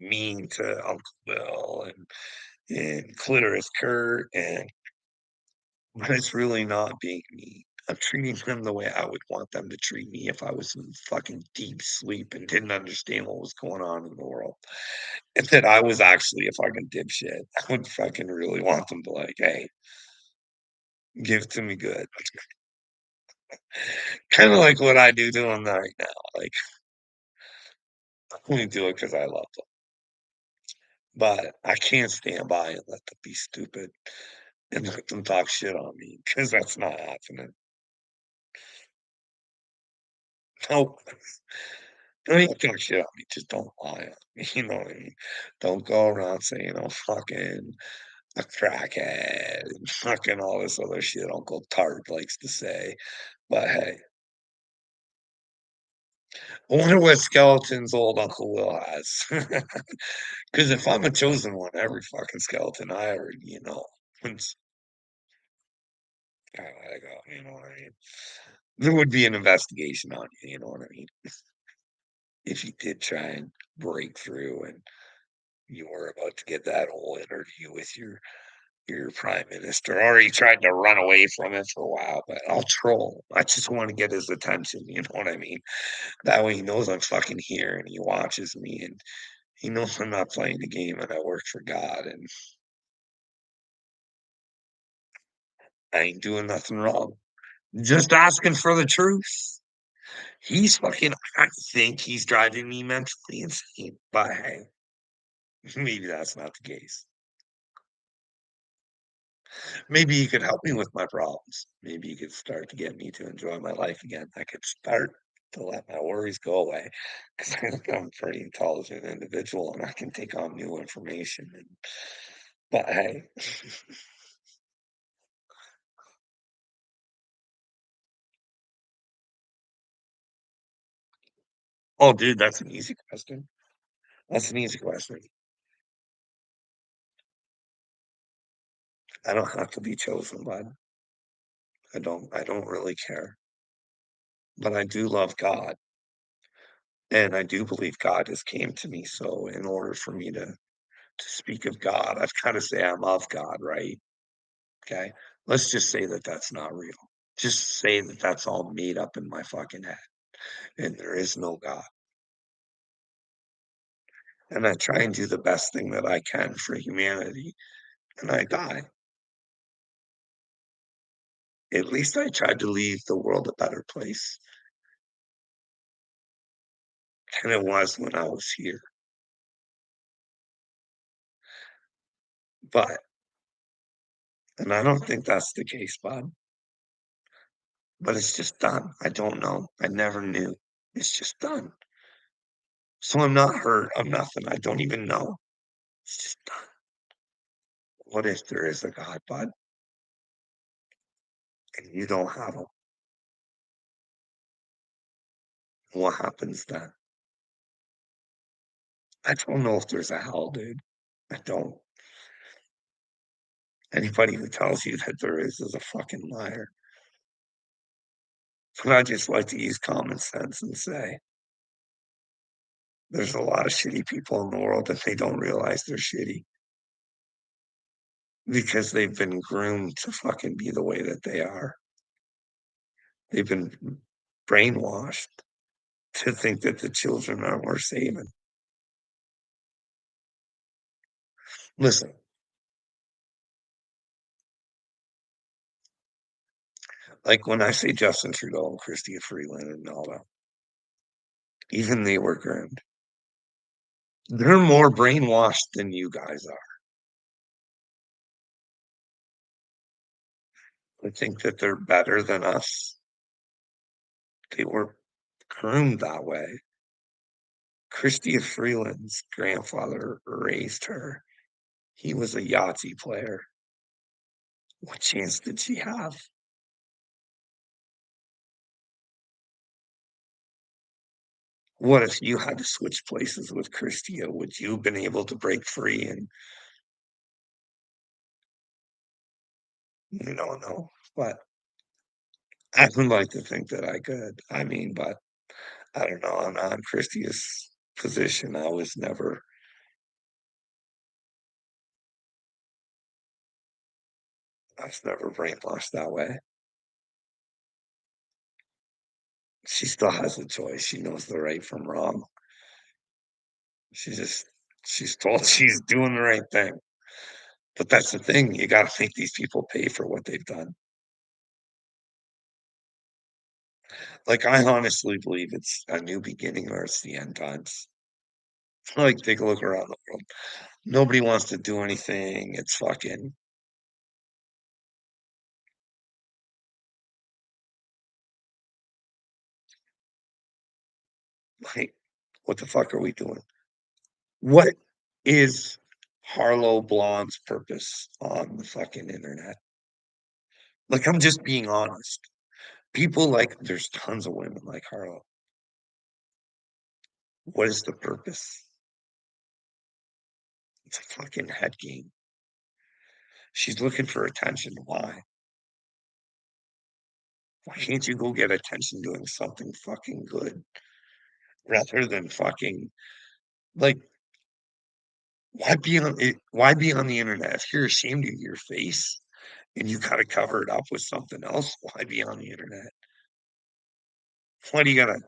mean to Uncle Bill and Clitoris Kurt, and but it's really not being mean. I'm treating them the way I would want them to treat me if I was in fucking deep sleep and didn't understand what was going on in the world. And that I was actually a fucking dipshit. I would fucking really want them to like, "Hey, give it to me good." Kinda like what I do to them right now. Like, I only do it because I love them, but I can't stand by and let them be stupid and let them talk shit on me because that's not happening. Nope. Don't even talk shit on me, just don't lie on me, you know what I mean? Don't go around saying I'm fucking a crackhead and fucking all this other shit Uncle Tart likes to say, but hey, I wonder what skeletons old Uncle Will has. Because if I'm a chosen one, every fucking skeleton I ever, once I let it go, you know what I mean? There would be an investigation on you, you know what I mean? If you did try and break through and you were about to get that whole interview with your prime minister, or he tried to run away from it for a while, but I'll troll. I just want to get his attention, you know what I mean? That way he knows I'm fucking here and he watches me and he knows I'm not playing the game and I work for God and I ain't doing nothing wrong. Just asking for the truth. He's fucking, I think he's driving me mentally insane, but hey, maybe that's not the case. Maybe he could help me with my problems. Maybe he could start to get me to enjoy my life again. I could start to let my worries go away because I think I'm a pretty intelligent individual and I can take on new information. But hey, oh, dude, that's an easy question. That's an easy question. I don't have to be chosen, bud. I don't really care. But I do love God. And I do believe God has came to me. So in order for me to speak of God, I've got to say I'm of God, right? Okay. Let's just say that that's not real. Just say that that's all made up in my fucking head and there is no God. And I try and do the best thing that I can for humanity and I die. At least I tried to leave the world a better place than it was when I was here. But, and I don't think that's the case, Bob, but it's just done. I don't know. I never knew. It's just done. So I'm not hurt. I'm nothing. I don't even know. It's just done. What if there is a God, bud, and you don't have him? What happens then? I don't know if there's a hell, dude. I don't. Anybody who tells you that there is a fucking liar. But I just like to use common sense and say there's a lot of shitty people in the world and they don't realize they're shitty because they've been groomed to fucking be the way that they are. They've been brainwashed to think that the children are worth saving. Listen, like when I say Justin Trudeau and Chrystia Freeland and all that, even they were groomed. They're more brainwashed than you guys are. I think that they're better than us. They were groomed that way. Chrystia Freeland's grandfather raised her. He was a Yahtzee player. What chance did she have? What if you had to switch places with Christia? Would you have been able to break free? And you don't know. But I would like to think that I could. I mean, but I don't know. I'm not in Christia's position. I was never brainwashed that way. She still has a choice. She knows the right from wrong. She just she's told she's doing the right thing. But that's the thing. You got to make these people pay for what they've done. Like I honestly believe it's a new beginning or it's the end times. Like take a look around the world. Nobody wants to do anything. It's fucking like what the fuck are we doing? What is Harlow Blonde's purpose on the fucking internet? Like, I'm just being honest. People like there's tons of women like Harlow. What is the purpose? It's a fucking head game. She's looking for attention. Why? Why can't you go get attention doing something fucking good rather than fucking like why be on the internet? If you're ashamed of your face and you gotta cover it up with something else, why be on the internet? Why do you gotta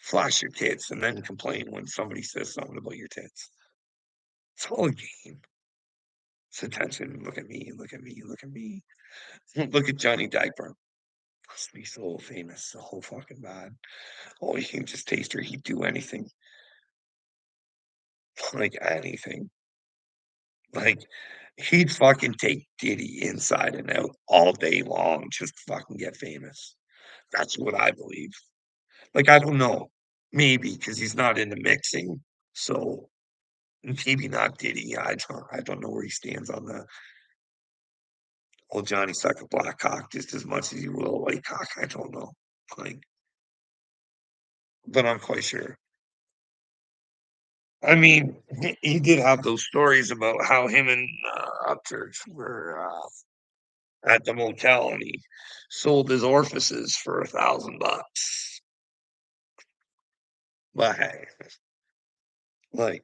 flash your tits and then complain when somebody says something about your tits? It's all a game. It's attention. Look at me, look at me, look at me. Look at Johnny Diaper. Must be so famous, so fucking bad. Oh, you can just taste her. He'd do anything, like anything. Like he'd fucking take Diddy inside and out all day long, just to fucking get famous. That's what I believe. Like I don't know, maybe because he's not into mixing, so maybe not Diddy. I don't know where he stands on the will Johnny suck a black cock just as much as he will a white cock? I don't know. Like, but I'm quite sure. I mean, he did have those stories about how him and Upchurch were at the motel and he sold his orifices for $1,000. But hey, like,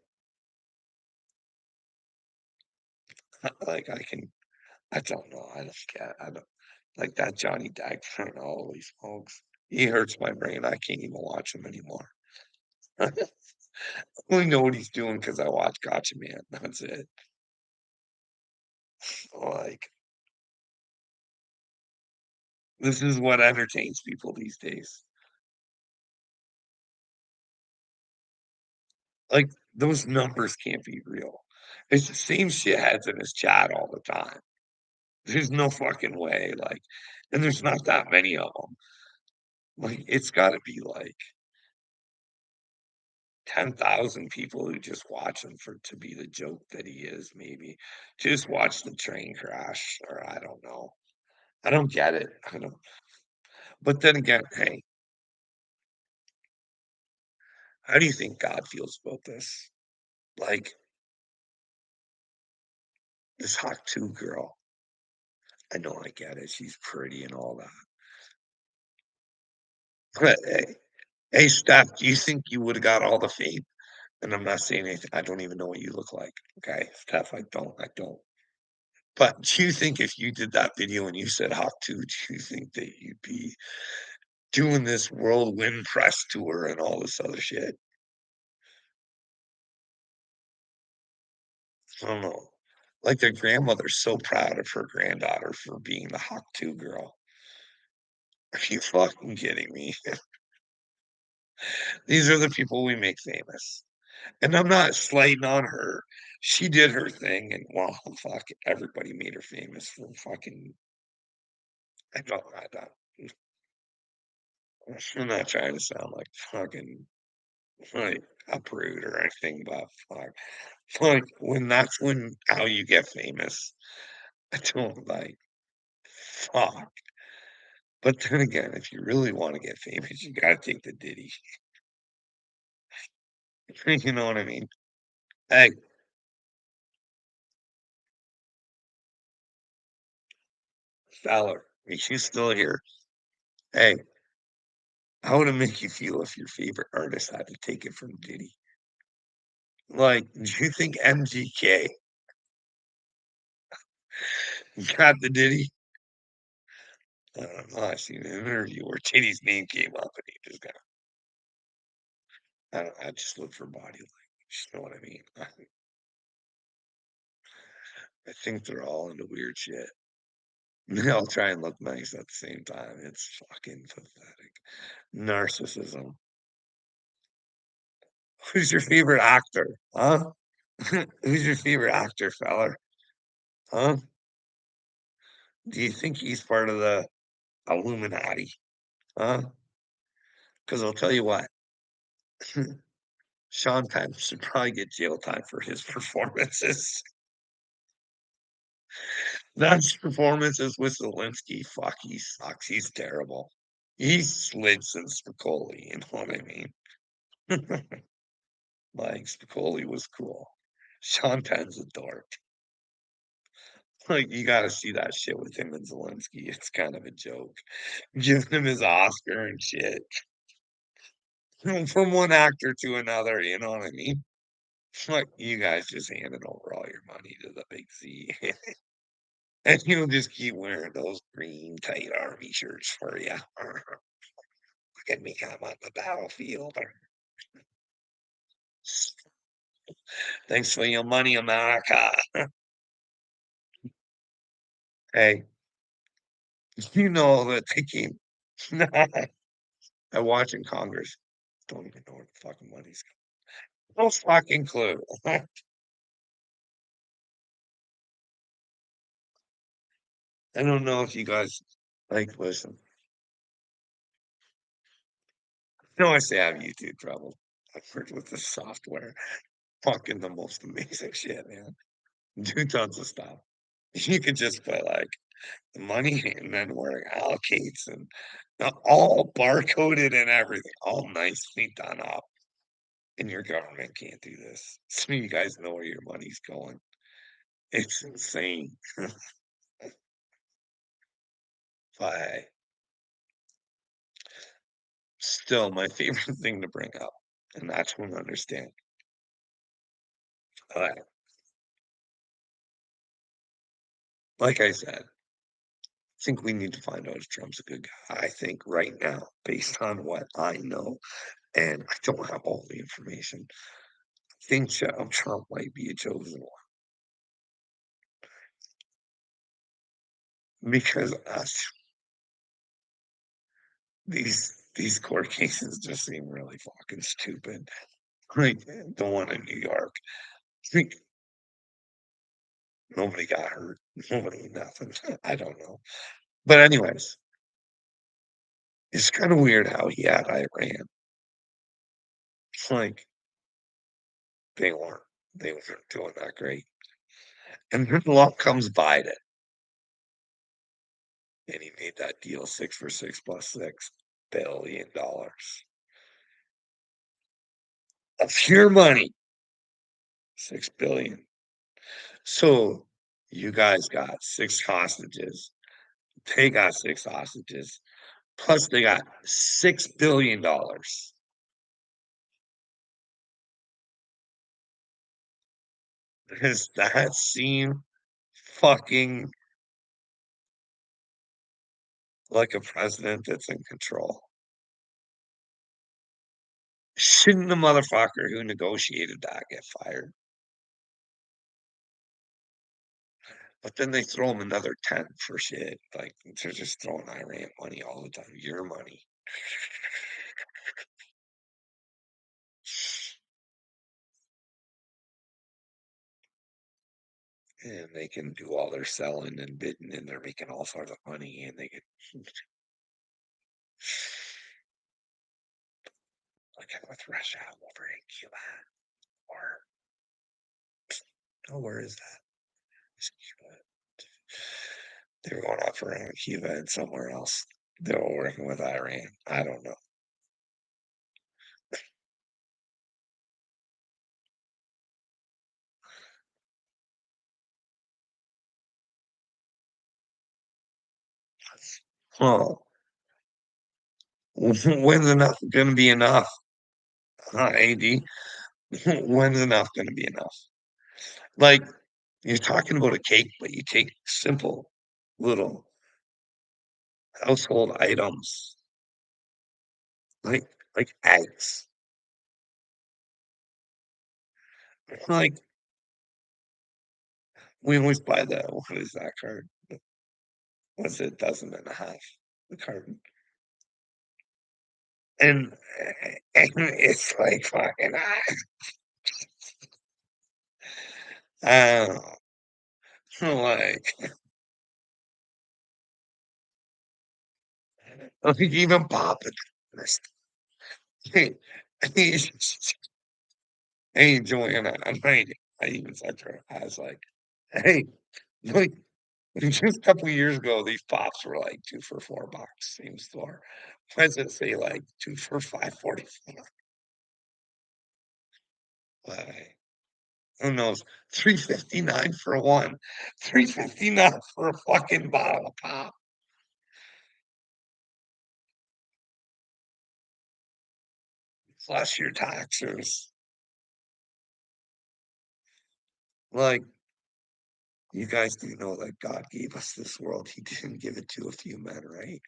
like I don't know. I just can't. I don't like that Johnny Depp. Holy smokes, he hurts my brain. I can't even watch him anymore. I only know what he's doing because I watch Gotcha Man. That's it. Like, this is what entertains people these days. Like, those numbers can't be real. It's the same shitheads in his chat all the time. There's no fucking way, like, and there's not that many of them. Like, it's gotta be, like, 10,000 people who just watch him for to be the joke that he is, maybe. Just watch the train crash, or I don't know. I don't get it. I don't but then again, hey, how do you think God feels about this? Like, this Hawk 2 girl. I know I get it. She's pretty and all that. But hey, Steph, do you think you would have got all the fame? And I'm not saying anything. I don't even know what you look like. Okay, Steph, I don't. But do you think if you did that video and you said Hawk 2, do you think that you'd be doing this whirlwind press tour and all this other shit? I don't know. Like their grandmother's so proud of her granddaughter for being the Hawk 2 girl. Are you fucking kidding me? These are the people we make famous. And I'm not slighting on her. She did her thing, and well, fuck, everybody made her famous for fucking. I don't. I'm not trying to sound like fucking. like a prude or anything, but fuck. Like when that's when how you get famous. I don't like fuck. But then again, if you really want to get famous, you gotta take the Diddy. You know what I mean? Hey, Fowler, if you still here, hey, how would it make you feel if your favorite artist had to take it from Diddy? Like, do you think MGK got the Diddy? I don't know. I seen an interview where Diddy's name came up and he just got, I don't I just look for body language. You know what I mean? I think they're all into weird shit. They all try and look nice at the same time. It's fucking pathetic. Narcissism. Who's your favorite actor? Huh? Who's your favorite actor, fella? Huh? Do you think he's part of the Illuminati? Huh? Because I'll tell you what, Sean Penn should probably get jail time for his performances. That's performances with Zelensky. Fuck, he sucks. He's terrible. He's slid since Spicoli, you know what I mean? Like, Spicoli was cool. Sean Penn's a dork. Like, you gotta see that shit with him and Zelensky. It's kind of a joke. Giving him his Oscar and shit. From one actor to another, you know what I mean? Like, you guys just handed over all your money to the big Z. And he'll just keep wearing those green tight army shirts for you. Look at me, I'm on the battlefield. Thanks for your money, America. Hey, you know that they keep I watch in Congress. Don't even know where the fucking money's going. No fucking clue. I don't know if you guys like listen. No, I say I have YouTube trouble. I've worked with the software. Fucking the most amazing shit, man. Do tons of stuff. You could just put like the money and then where it allocates and all barcoded and everything, all nicely done up. And your government can't do this. So you guys know where your money's going. It's insane. But still, my favorite thing to bring up, and that's when I understand. Uh, like I said, I think we need to find out if Trump's a good guy. I think right now, based on what I know, and I don't have all the information, I think Trump might be a chosen one because these court cases just seem really fucking stupid. Like the one in New York, I think nobody got hurt, nobody nothing. I don't know, but anyways, it's kind of weird how he had Iran. It's like they weren't they weren't doing that great, and then along comes Biden, and he made that deal 6 for 6 plus $6 billion of pure money, 6 billion. So you guys got six hostages. They got six hostages. Plus they got $6 billion. Does that seem fucking like a president that's in control? Shouldn't the motherfucker who negotiated that get fired? But then they throw him another 10 for shit. Like they're just throwing Iran money all the time. Your money. And they can do all their selling and bidding and they're making all sorts of money and they get Like with Russia over in Cuba, or oh, where is that? It's Cuba. They were going off around Cuba and somewhere else. They were working with Iran. I don't know. Well, when's enough going to be enough? AD, when's enough going to be enough? Like, you're talking about a cake, but you take simple little household items like eggs. Like we always buy the what is that card? What's it? Dozen and a half the carton, and and it's like fucking. I don't know, like even pop it. Hey, hey, Joanna, I even said to her, I was like, hey, like, just a couple of years ago, these pops were like 2 for $4, same store. Why does it say like 2 for 5.44? Like, who knows? 3.59 for one, 3.59 for a fucking bottle of pop. Plus your taxes. Like, you guys do know that God gave us this world. He didn't give it to a few men, right?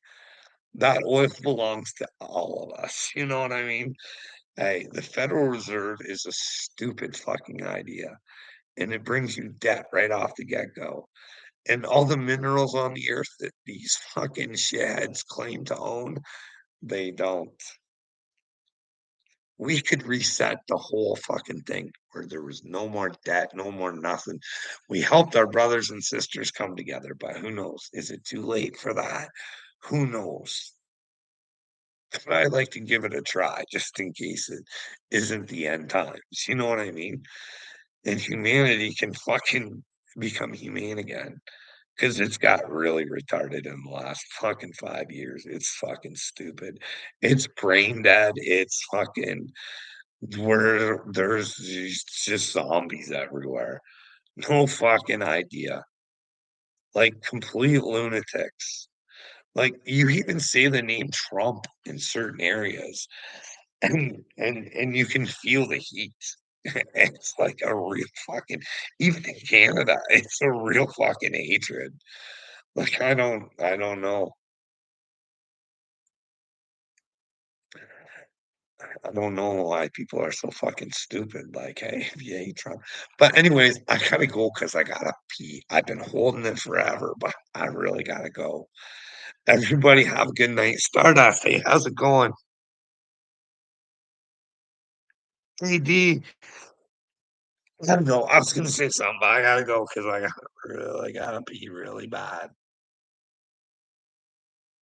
That oil belongs to all of us. You know what I mean? Hey, the Federal Reserve is a stupid fucking idea, and it brings you debt right off the get-go. And all the minerals on the earth that these fucking shitheads claim to own, they don't. We could reset the whole fucking thing where there was no more debt, no more nothing. We helped our brothers and sisters come together, but who knows? Is it too late for that? Who knows? But I like to give it a try just in case it isn't the end times. You know what I mean? And humanity can fucking become humane again because it's got really retarded in the last fucking 5 years. It's fucking stupid. It's brain dead. It's fucking where there's just zombies everywhere. No fucking idea. Like complete lunatics. Like you even say the name Trump in certain areas and you can feel the heat. It's like a real fucking even in Canada, it's a real fucking hatred. Like I don't know. I don't know why people are so fucking stupid. Like, hey, if you hate Trump. But anyways, I gotta go because I gotta pee. I've been holding it forever, but I really gotta go. Everybody have a good night. Stardust, hey, how's it going? Hey D, I gotta go. I was gonna say something, but I gotta go because I gotta pee really bad.